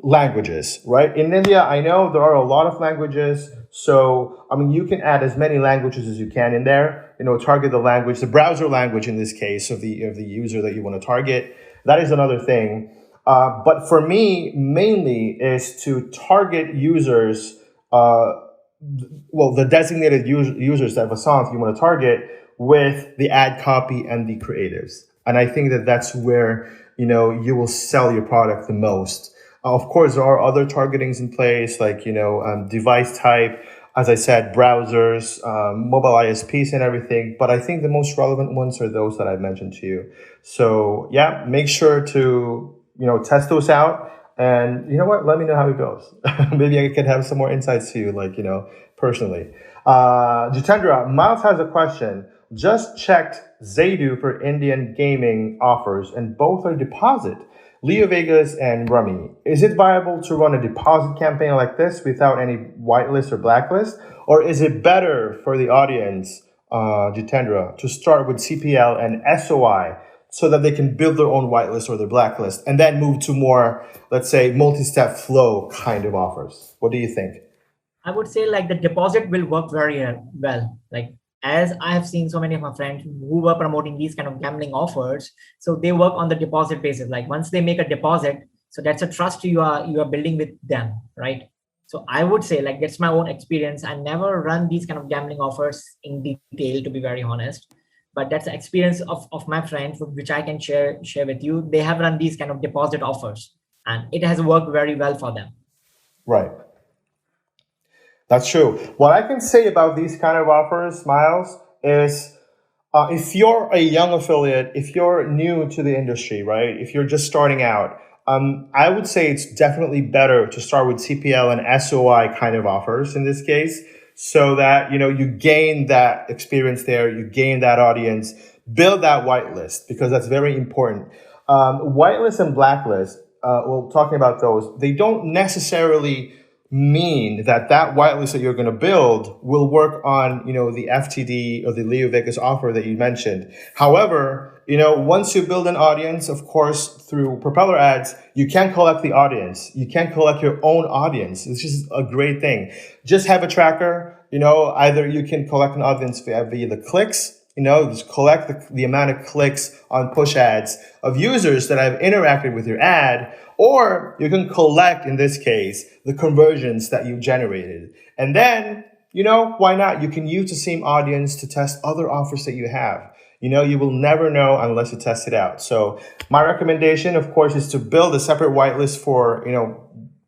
S1: languages, right? In India, I know there are a lot of languages. So, I mean, you can add as many languages as you can in there, target the language, the browser language in this case of the user that you want to target. That is another thing. But for me, mainly is to target users, the designated users that Vasant you want to target with the ad copy and the creatives. And I think that that's where, you will sell your product the most. Of course, there are other targetings in place, like, device type, as I said, browsers, mobile ISPs and everything. But I think the most relevant ones are those that I mentioned to you. So yeah, make sure to, test those out. And you know what? Let me know how it goes. Maybe I can have some more insights to you, like, personally. Jitendra, Miles has a question. Just checked Zaydu for Indian gaming offers, and both are deposit. Leo Vegas and Rummy. Is it viable to run a deposit campaign like this without any whitelist or blacklist? Or is it better for the audience, Jitendra, to start with CPL and SOI so that they can build their own whitelist or their blacklist and then move to more, let's say, multi-step flow kind of offers? What do you think?
S2: I would say like the deposit will work very well. Like, as I have seen so many of my friends who were promoting these kind of gambling offers, so they work on the deposit basis. Like once they make a deposit, so that's a trust you are building with them, right? So I would say, like, that's my own experience. I never run these kind of gambling offers in detail, to be very honest. But that's the experience of my friends, which I can share with you. They have run these kind of deposit offers, and it has worked very well for them.
S1: Right. That's true. What I can say about these kind of offers, Miles, is if you're a young affiliate, if you're new to the industry, right? If you're just starting out, I would say it's definitely better to start with CPL and SOI kind of offers in this case, so that you gain that experience there, you gain that audience, build that whitelist because that's very important. Whitelist and blacklist, talking about those, they don't necessarily mean that whitelist that you're going to build will work on the FTD or the Leo Vegas offer that you mentioned. However, once you build an audience, of course, through Propeller Ads, you can collect the audience. You can collect your own audience. It's just a great thing. Just have a tracker. Either you can collect an audience via the clicks. Just collect the amount of clicks on push ads of users that have interacted with your ad, or you can collect, in this case, the conversions that you generated. And then, why not? You can use the same audience to test other offers that you have. You will never know unless you test it out. So my recommendation, of course, is to build a separate whitelist for,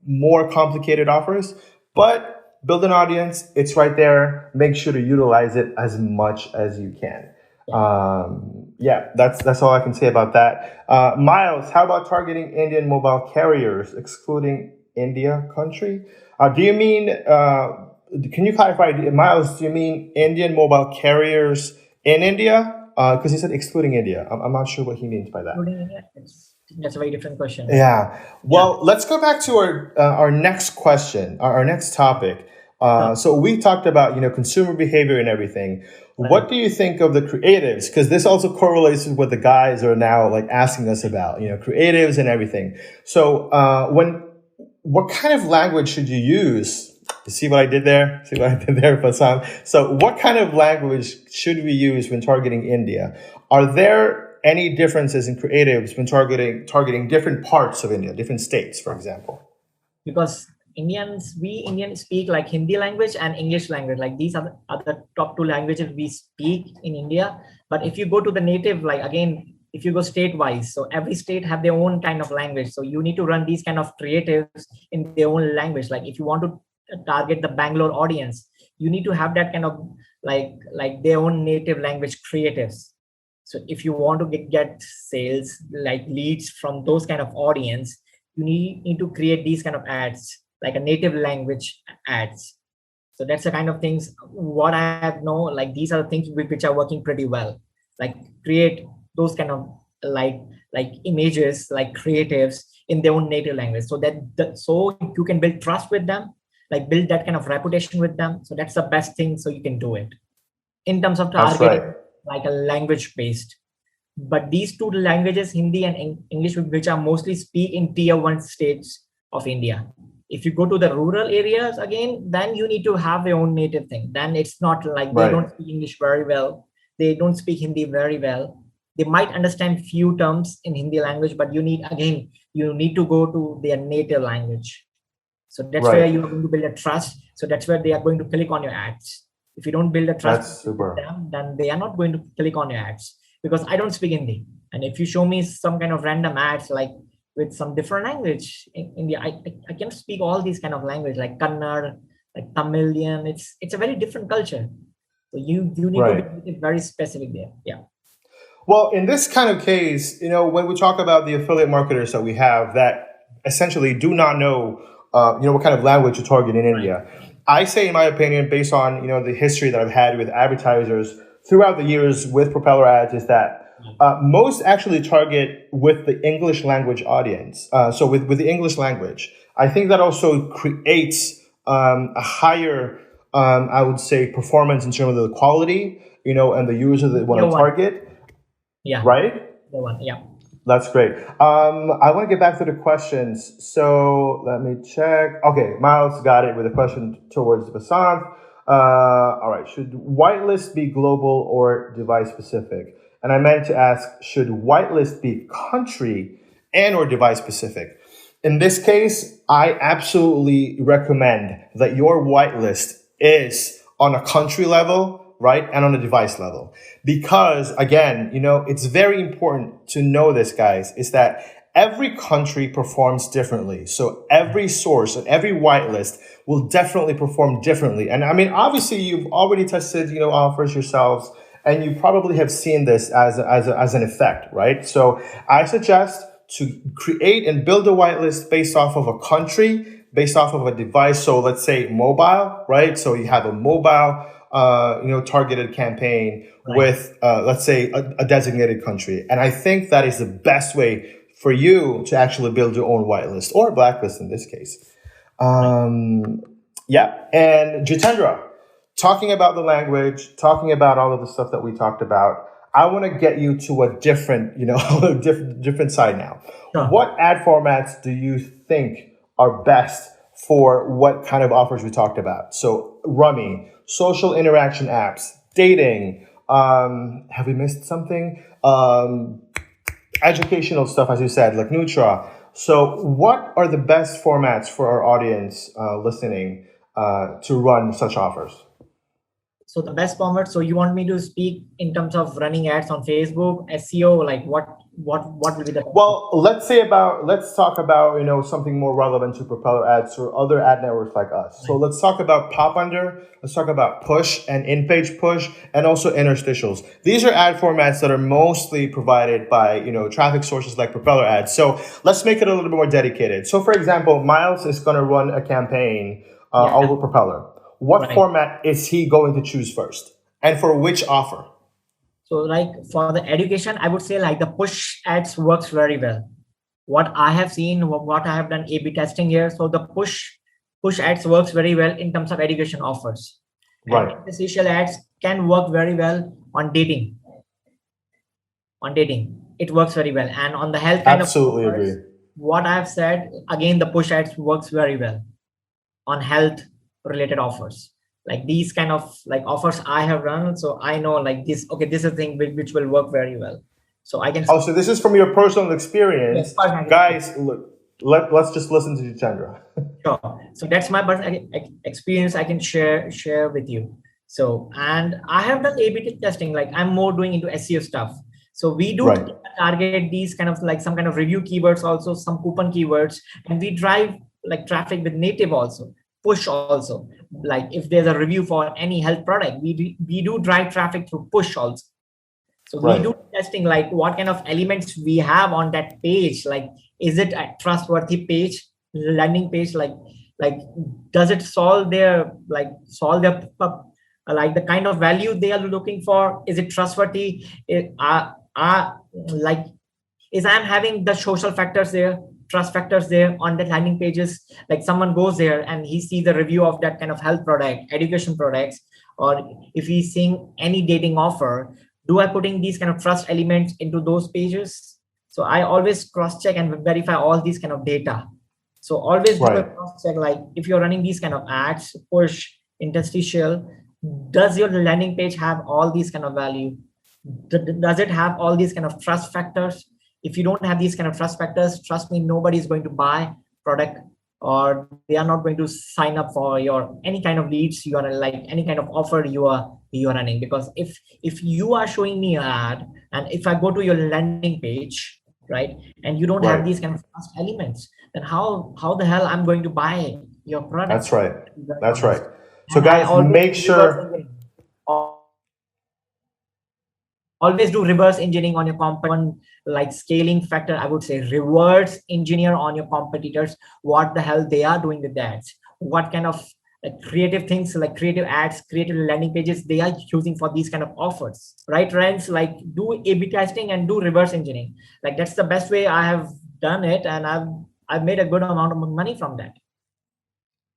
S1: more complicated offers, but build an audience. It's right there. Make sure to utilize it as much as you can. That's all I can say about that. Miles, how about targeting Indian mobile carriers, excluding India country? Do you mean, can you clarify, Miles, do you mean Indian mobile carriers in India? Because he said excluding India. I'm not sure what he means by that.
S2: Including India? That's a very different question.
S1: Yeah. Well, let's go back to our next question, our next topic. So we talked about, consumer behavior and everything. Right. What do you think of the creatives? Because this also correlates with what the guys are now asking us about, creatives and everything. So what kind of language should you use? You see what I did there? Fasam? So what kind of language should we use when targeting India? Are there any differences in creatives when targeting different parts of India, different states, for example?
S2: Because we Indians speak Hindi language and English language. These are the top two languages we speak in India. But if you go to the native, if you go state-wise, so every state have their own kind of language. So you need to run these kind of creatives in their own language. If you want to target the Bangalore audience, you need to have that kind of their own native language creatives. So if you want to get sales, leads from those kind of audience, you need to create these kind of ads, a native language ads. So that's the kind of things what I have know, these are the things which are working pretty well. Create those kind of images, creatives in their own native language, so that so you can build trust with them, build that kind of reputation with them. So that's the best thing. So you can do it in terms of targeting, a language based. But these two languages, Hindi and English, which are mostly speak in tier 1 states of India. If you go to the rural areas again, then you need to have your own native thing. Then it's not they don't speak English very well. They don't speak Hindi very well. They might understand few terms in Hindi language, but you need to go to their native language. So that's where you're going to build a trust. So that's where they are going to click on your ads. If you don't build a trust with them, then they are not going to click on your ads, because I don't speak Hindi. And if you show me some kind of random ads with some different language in India, I can speak all these kind of language like Kannada, Tamilian. It's a very different culture. So you need to be very specific there. Yeah.
S1: Well, in this kind of case, when we talk about the affiliate marketers that we have that essentially do not know, what kind of language to target in India, I say, in my opinion, based on, the history that I've had with advertisers throughout the years with Propeller Ads, is that most actually target with the English language audience. So with the English language, I think that also creates a higher, I would say, performance in terms of the quality, and the user that want to target.
S2: Yeah.
S1: Right?
S2: The one. Yeah.
S1: That's great. I want to get back to the questions. So let me check. Okay, Miles got it with a question towards Vasant. All right. Should whitelist be global or device specific? And I meant to ask, should whitelist be country and or device specific? In this case, I absolutely recommend that your whitelist is on a country level, right? And on a device level. Because again, it's very important to know this, guys, is that every country performs differently. So every source and every whitelist will definitely perform differently. And I mean, obviously you've already tested, offers yourselves, and you probably have seen this as an effect, right? So I suggest to create and build a whitelist based off of a country, based off of a device. So let's say mobile, right? So you have a mobile targeted campaign with, let's say, a designated country. And I think that is the best way for you to actually build your own whitelist or blacklist in this case. Yeah. And Jitendra, talking about the language, talking about all of the stuff that we talked about, I want to get you to a different, different side now.
S2: Sure.
S1: What ad formats do you think are best for what kind of offers we talked about? So Rummy, social interaction apps, dating. Have we missed something? Educational stuff, as you said, like Nutra. So what are the best formats for our audience listening to run such offers?
S2: So the best format. So you want me to speak in terms of running ads on Facebook, SEO, like what will be the best?
S1: Well, let's talk about something more relevant to Propeller Ads or other ad networks like us. So let's talk about pop under, let's talk about push and in-page push, and also interstitials. These are ad formats that are mostly provided by traffic sources like Propeller Ads. So let's make it a little bit more dedicated. So for example, Miles is going to run a campaign over Propeller. What format is he going to choose first, and for which offer?
S2: So like for the education, I would say like the push ads works very well. What I have seen, what I have done A/B testing here. So the push ads works very well in terms of education offers.
S1: Right.
S2: And the social ads can work very well on dating. It works very well. And on the health kind
S1: absolutely
S2: of offers,
S1: agree.
S2: What I have said, again, the push ads works very well on health related offers. Like these kind of like offers I have run, so I know like this. Okay, this is a thing which will work very well. So I can.
S1: Oh, so this is from your personal experience, yes, guys. Look, let's just listen to Jitendra.
S2: Sure. So that's my personal experience. I can share with you. So and I have done A/B testing. Like I'm more doing into SEO stuff. So we do target these kind of like some kind of review keywords, also some coupon keywords, and we drive like traffic with native also. Push also, like if there's a review for any health product, we do drive traffic through push also. So we do testing like what kind of elements we have on that page. Like, is it a trustworthy page, landing page? Like does it solve their like the kind of value they are looking for? Is it trustworthy? Like is I'm having the social factors there, trust factors there on the landing pages. Like someone goes there and he sees the review of that kind of health product, education products, or if he's seeing any dating offer, do I putting these kind of trust elements into those pages? So I always cross check and verify all these kind of data. So always do a cross check, like if you're running these kind of ads, push, interstitial, does your landing page have all these kind of value? Does it have all these kind of trust factors? If you don't have these kind of trust factors, trust me, nobody is going to buy product, or they are not going to sign up for your any kind of leads you are like any kind of offer you are running. Because if you are showing me an ad and if I go to your landing page, right, and you don't have these kind of trust elements, then how the hell I'm going to buy your product?
S1: That's right. That's right. So guys, make sure.
S2: Always do reverse engineering on your competitor, like scaling factor. I would say reverse engineer on your competitors. What the hell they are doing with that? What kind of like creative things, like creative ads, creative landing pages they are using for these kind of offers, right? Rents, like do A/B testing and do reverse engineering. Like that's the best way I have done it, and I've made a good amount of money from that.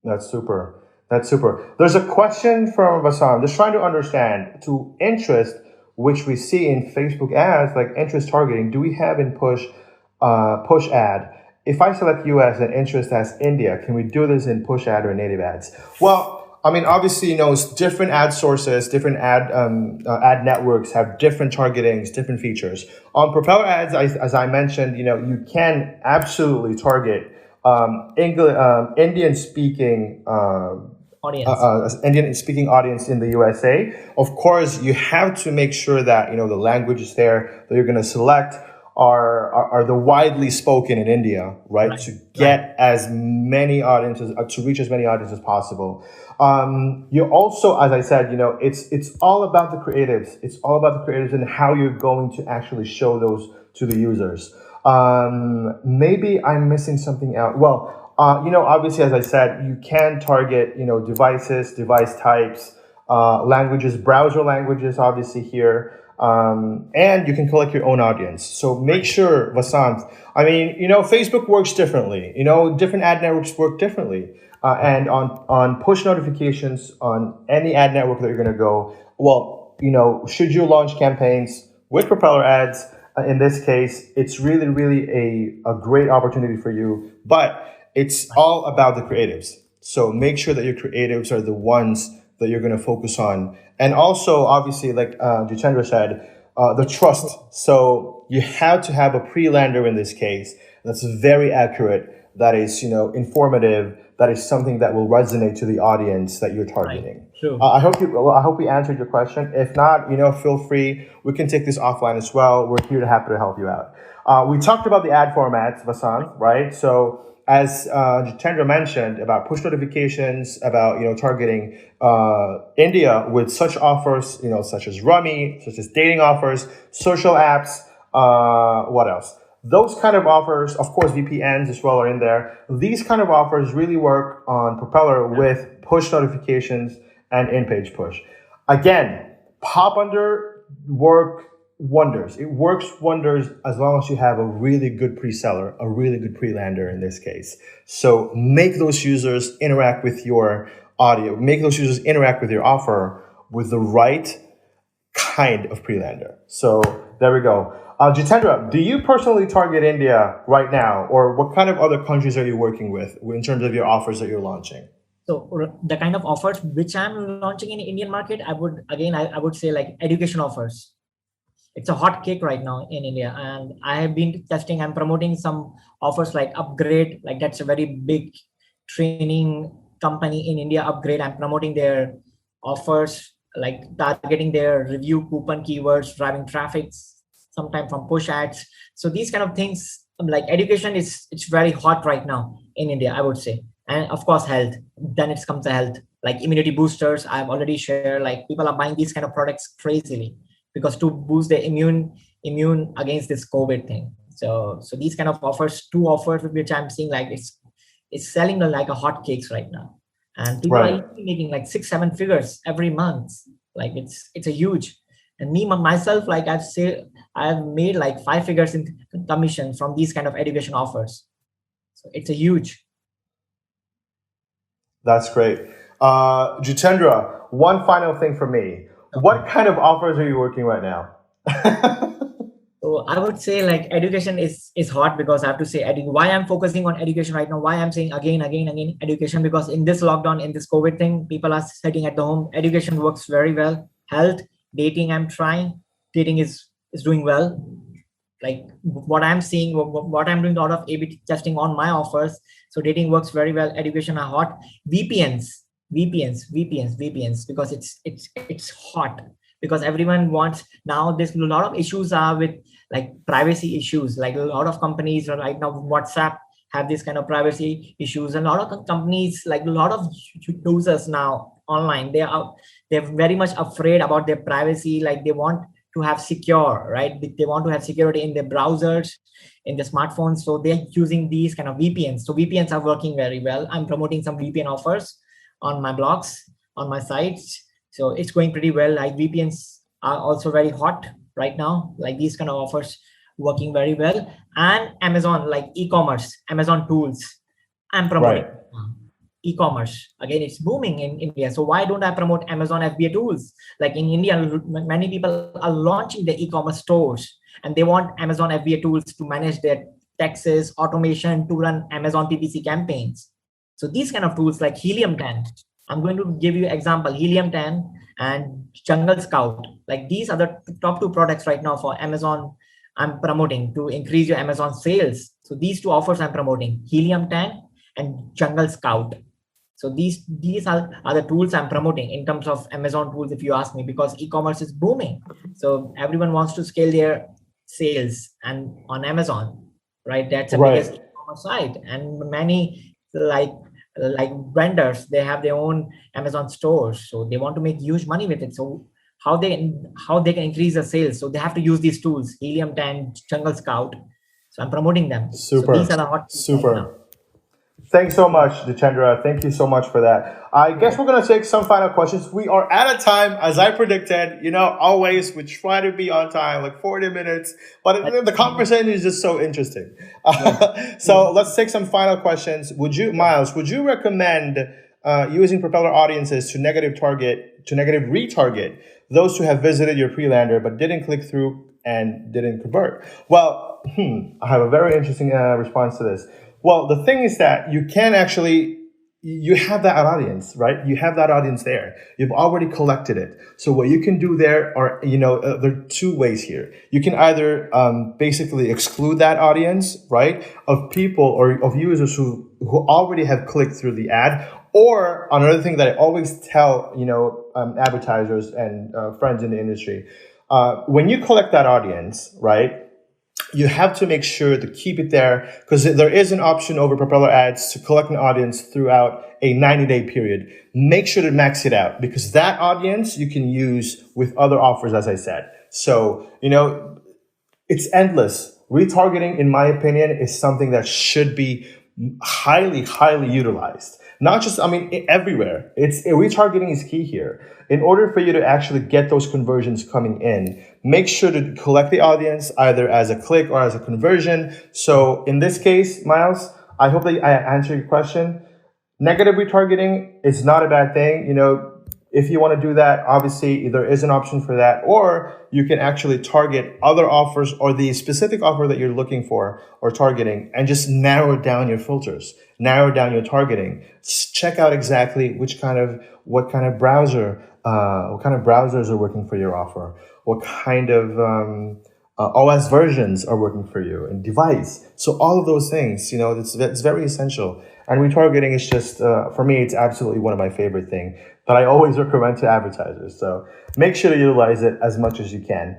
S1: That's super. That's super. There's a question from Vasant, just trying to understand to interest, which we see in Facebook ads, like interest targeting, do we have in push ad? If I select US and interest as India, can we do this in push ad or native ads? Well, I mean, obviously, different ad sources, different ad networks have different targetings, different features. On Propeller Ads, as I mentioned, you can absolutely target Indian-speaking Indian-speaking audience in the USA. Of course, you have to make sure that the languages there that you're going to select are the widely spoken in India, right? To get as many audiences, to reach as many audiences as possible. You also, as I said, it's all about the creatives. It's all about the creatives and how you're going to actually show those to the users. Maybe I'm missing something out. Well, obviously, as I said, you can target, devices, device types, languages, browser languages, obviously here, and you can collect your own audience. So make sure, Vasant, I mean, Facebook works differently. Different ad networks work differently. And on push notifications on any ad network that you're going to go, well, should you launch campaigns, with Propeller Ads, in this case, it's really, really a great opportunity for you, but it's all about the creatives. So make sure that your creatives are the ones that you're going to focus on. And also, obviously, like Jitendra said, the trust. So you have to have a pre-lander in this case that's very accurate, that is, informative, that is something that will resonate to the audience that you're targeting.
S2: Right. True.
S1: I hope we answered your question. If not, feel free. We can take this offline as well. We're here to happy to help you out. We talked about the ad formats, Vasant, right? So as Jitendra mentioned about push notifications, about targeting India with such offers, such as Rummy, such as dating offers, social apps. What else? Those kind of offers, of course, VPNs as well are in there. These kind of offers really work on Propeller with push notifications and in-page push. Again, pop under work wonders. It works wonders as long as you have a really good pre-seller, a really good pre-lander in this case. So make those users interact with your audio, make those users interact with your offer with the right kind of pre-lander. So there we go. Jitendra, do you personally target India right now, or what kind of other countries are you working with in terms of your offers that you're launching?
S2: So the kind of offers which I'm launching in the Indian market, I would say like education offers. It's a hot cake right now in India, and I have been testing and promoting some offers like Upgrade. Like that's a very big training company in India. Upgrade. I'm promoting their offers, like targeting their review coupon keywords, driving traffic, sometimes from push ads. So these kind of things, like education, it's very hot right now in India, I would say. And of course, health. Then it comes to health, like immunity boosters. I've already shared. Like people are buying these kind of products crazily because to boost the immune against this COVID thing. So these kind of offers, two offers which I'm seeing like it's selling like a hot cakes right now, and people are making like 6-7 figures every month. Like it's a huge. And me myself, like I've made like 5 figures in commission from these kind of education offers. So it's a huge.
S1: That's great. Jitendra, one final thing for me. What kind of offers are you working right now?
S2: So I would say like education is hot because I have to say why I'm focusing on education right now. Why I'm saying again education, because in this lockdown, in this COVID thing, people are sitting at the home. Education works very well. Health, dating, I'm trying. Dating is doing well. Like what I'm seeing, what I'm doing a lot of A/B testing on my offers. So dating works very well. Education are hot. VPNs, because it's hot, because everyone wants now. There's a lot of issues are with like privacy issues. Like a lot of companies right now, WhatsApp have this kind of privacy issues. And a lot of companies, like a lot of users now online, they're very much afraid about their privacy. Like they want to have secure, right? They want to have security in their browsers, in the smartphones. So they're using these kind of VPNs. So VPNs are working very well. I'm promoting some VPN offers on my blogs, on my sites. So it's going pretty well. Like VPNs are also very hot right now. Like these kind of offers working very well. And Amazon, like e-commerce, Amazon tools, I'm promoting. Right. E-commerce, again, it's booming in India. So why don't I promote Amazon FBA tools? Like in India, many people are launching the e-commerce stores and they want Amazon FBA tools to manage their taxes, automation, to run Amazon PPC campaigns. So these kind of tools like Helium 10, I'm going to give you example, Helium 10 and Jungle Scout. Like these are the top 2 products right now for Amazon. I'm promoting to increase your Amazon sales. So these 2 offers I'm promoting, Helium 10 and Jungle Scout. So these are the tools I'm promoting in terms of Amazon tools, if you ask me, because e-commerce is booming. So everyone wants to scale their sales and on Amazon, right? That's the biggest e-commerce site. And many like vendors, they have their own Amazon stores. So they want to make huge money with it. So how they can increase the sales? So they have to use these tools, Helium 10, Jungle Scout. So I'm promoting them.
S1: Super.
S2: So these are the hot.
S1: Super. Thanks so much, Jitendra. Thank you so much for that. I guess we're going to take some final questions. We are out of time, as I predicted. Always we try to be on time, like 40 minutes. But the conversation is just so interesting. So let's take some final questions. Miles, would you recommend using Propeller audiences to negative retarget those who have visited your pre-lander but didn't click through and didn't convert. Well, I have a very interesting response to this. Well, the thing is that you can actually, you have that audience, right? You have that audience there. You've already collected it. So what you can do there are, there are two ways here. You can either basically exclude that audience, right, of people or of users who already have clicked through the ad. Or another thing that I always tell, advertisers and friends in the industry, when you collect that audience, right, you have to make sure to keep it there, because there is an option over PropellerAds to collect an audience throughout a 90-day period. Make sure to max it out, because that audience you can use with other offers, as I said. So, it's endless. Retargeting, in my opinion, is something that should be highly, highly utilized. Not just, everywhere. Retargeting is key here. In order for you to actually get those conversions coming in, make sure to collect the audience either as a click or as a conversion. So in this case, Miles, I hope that I answered your question. Negative retargeting is not a bad thing. If you want to do that, obviously there is an option for that, or you can actually target other offers or the specific offer that you're looking for or targeting, and just narrow down your filters, narrow down your targeting. Check out exactly what kind of browser, what kind of browsers are working for your offer, what kind of OS versions are working for you, and device. So all of those things, it's very essential. And retargeting is just, for me, it's absolutely one of my favorite things that I always recommend to advertisers. So make sure to utilize it as much as you can,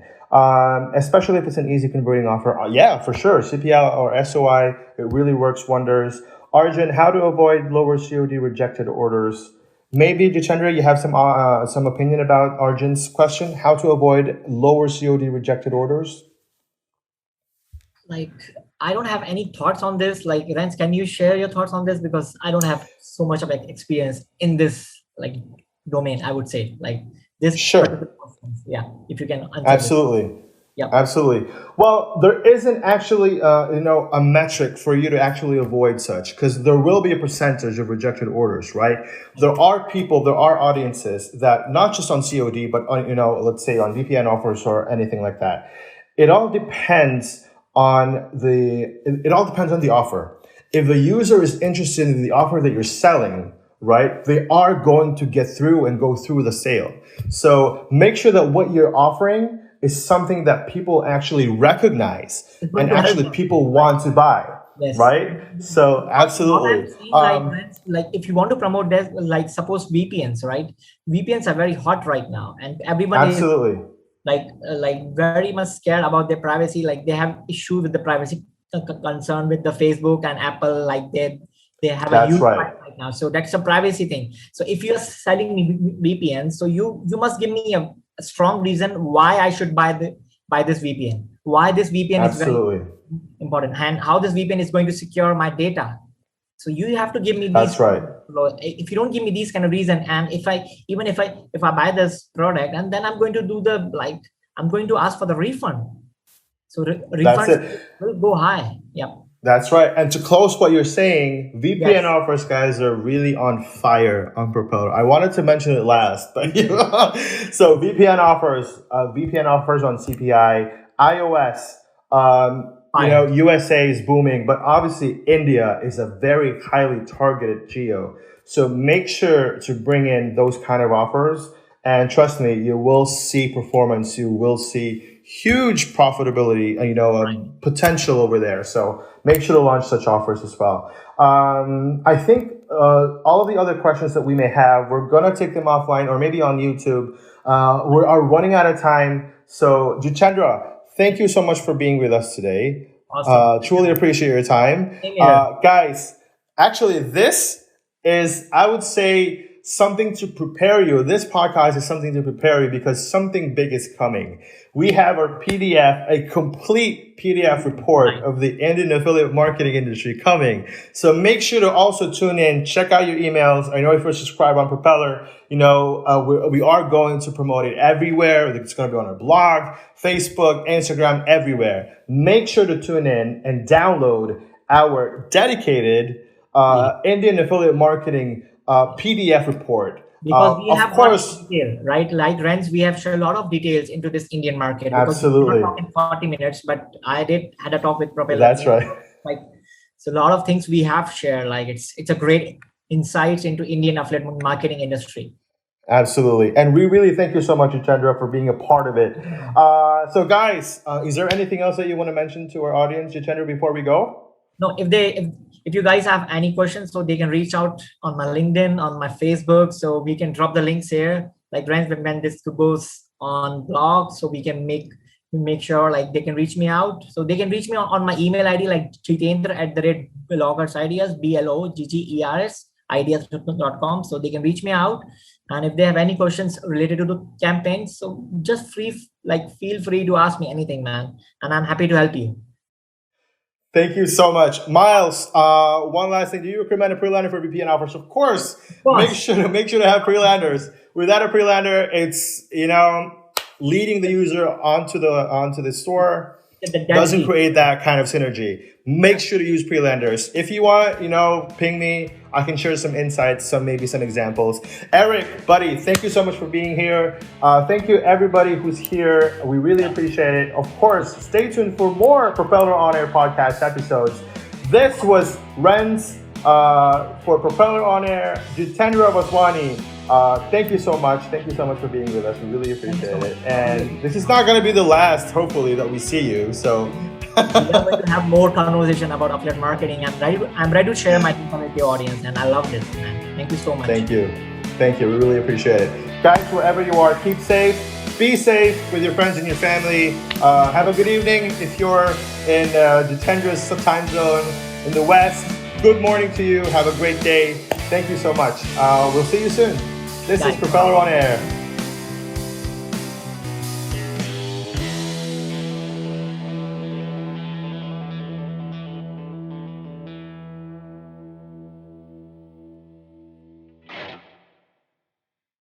S1: especially if it's an easy converting offer. Yeah, for sure. CPL or SOI, it really works wonders. Arjun, how to avoid lower COD rejected orders? Maybe, Jitendra, you have some opinion about Arjun's question, how to avoid lower COD rejected orders?
S2: I don't have any thoughts on this. Rens, can you share your thoughts on this? Because I don't have so much of experience in this domain, I would say. This.
S1: Sure.
S2: Yeah, if you can answer.
S1: Absolutely. Yeah. Absolutely. Well, there isn't actually, a metric for you to actually avoid such, because there will be a percentage of rejected orders, right? There are audiences that not just on COD, but on, let's say on VPN offers or anything like that. It all depends on the offer. If the user is interested in the offer that you're selling, right, they are going to get through and go through the sale. So make sure that what you're offering is something that people actually recognize and actually people want to buy. Yes. Right? So absolutely.
S2: If you want to promote this, suppose VPNs, right? VPNs are very hot right now, and everyone
S1: absolutely
S2: is very much scared about their privacy. They have issues with the privacy concern with the Facebook and Apple. They have a huge fight right now. So that's a privacy thing. So if you're selling me VPN, so you must give me a strong reason why I should buy this VPN. Why this VPN
S1: absolutely.
S2: is very important, and how this VPN is going to secure my data. So you have to give me these.
S1: That's right.
S2: If you don't give me these kind of reason, and if I buy this product, and then I'm going to do I'm going to ask for the refund. So refunds will go high. Yep.
S1: That's right. And to close what you're saying, VPN offers, guys, are really on fire on Propeller. I wanted to mention it last, but so VPN offers on CPI, iOS, USA is booming, but obviously India is a very highly targeted geo. So make sure to bring in those kind of offers, and trust me, you will see performance. You will see huge profitability, potential over there. So make sure to launch such offers as well. I think all of the other questions that we may have, we're going to take them offline or maybe on YouTube. We are running out of time. So Jitendra, thank you so much for being with us today. Awesome. Truly appreciate your time. Guys, actually, this is, I would say, something to prepare you. This podcast is something to prepare you because something big is coming. We have our PDF, a complete PDF report of the Indian affiliate marketing industry coming. So make sure to also tune in, check out your emails. I know if you're subscribed on Propeller, we are going to promote it everywhere. It's going to be on our blog, Facebook, Instagram, everywhere. Make sure to tune in and download our dedicated Indian affiliate marketing PDF report.
S2: Because we
S1: Of
S2: have
S1: course,
S2: much detail, right? Like Renz, we have shared a lot of details into this Indian market because we
S1: absolutely.
S2: cannot talk in 40 minutes, but I had a talk with Propeller.
S1: That's right.
S2: Like, so a lot of things we have shared. Like it's a great insights into Indian affiliate marketing industry.
S1: Absolutely. And we really thank you so much, Jitendra, for being a part of it. So guys, is there anything else that you want to mention to our audience, Jitendra, before we go?
S2: No, if you guys have any questions, so they can reach out on my LinkedIn, on my Facebook, so we can drop the links here. Like Renz, when this goes on blog, so we can make sure like they can reach me out. So they can reach me on my email ID, like Jitendra@bloggersideas, BLOGGERS ideas.com. So they can reach me out. And if they have any questions related to the campaign, so just feel free to ask me anything, man. And I'm happy to help you.
S1: Thank you so much, Miles. One last thing: do you recommend a pre-lander for VPN offers? Of course. Make sure to have pre-landers. Without a pre-lander, it's leading the user onto the store doesn't create that kind of synergy. Make sure to use pre-landers. If you want, ping me. I can share some insights, maybe some examples. Eric, buddy, thank you so much for being here. Thank you everybody who's here. We really appreciate it. Of course, stay tuned for more Propeller On Air podcast episodes. This was Renz for Propeller On Air, Jitendra Vaswani. Thank you so much. Thank you so much for being with us. We really appreciate it. And this is not going to be the last, hopefully, that we see you. So
S2: we are going to have more conversation about affiliate marketing. I'm ready to share my thoughts with the audience, and I love this, man. Thank you so much.
S1: Thank you. We really appreciate it. Guys, wherever you are, keep safe. Be safe with your friends and your family. Have a good evening if you're in Jitendra's time zone in the West. Good morning to you. Have a great day. Thank you so much. We'll see you soon. This is Propeller On Air.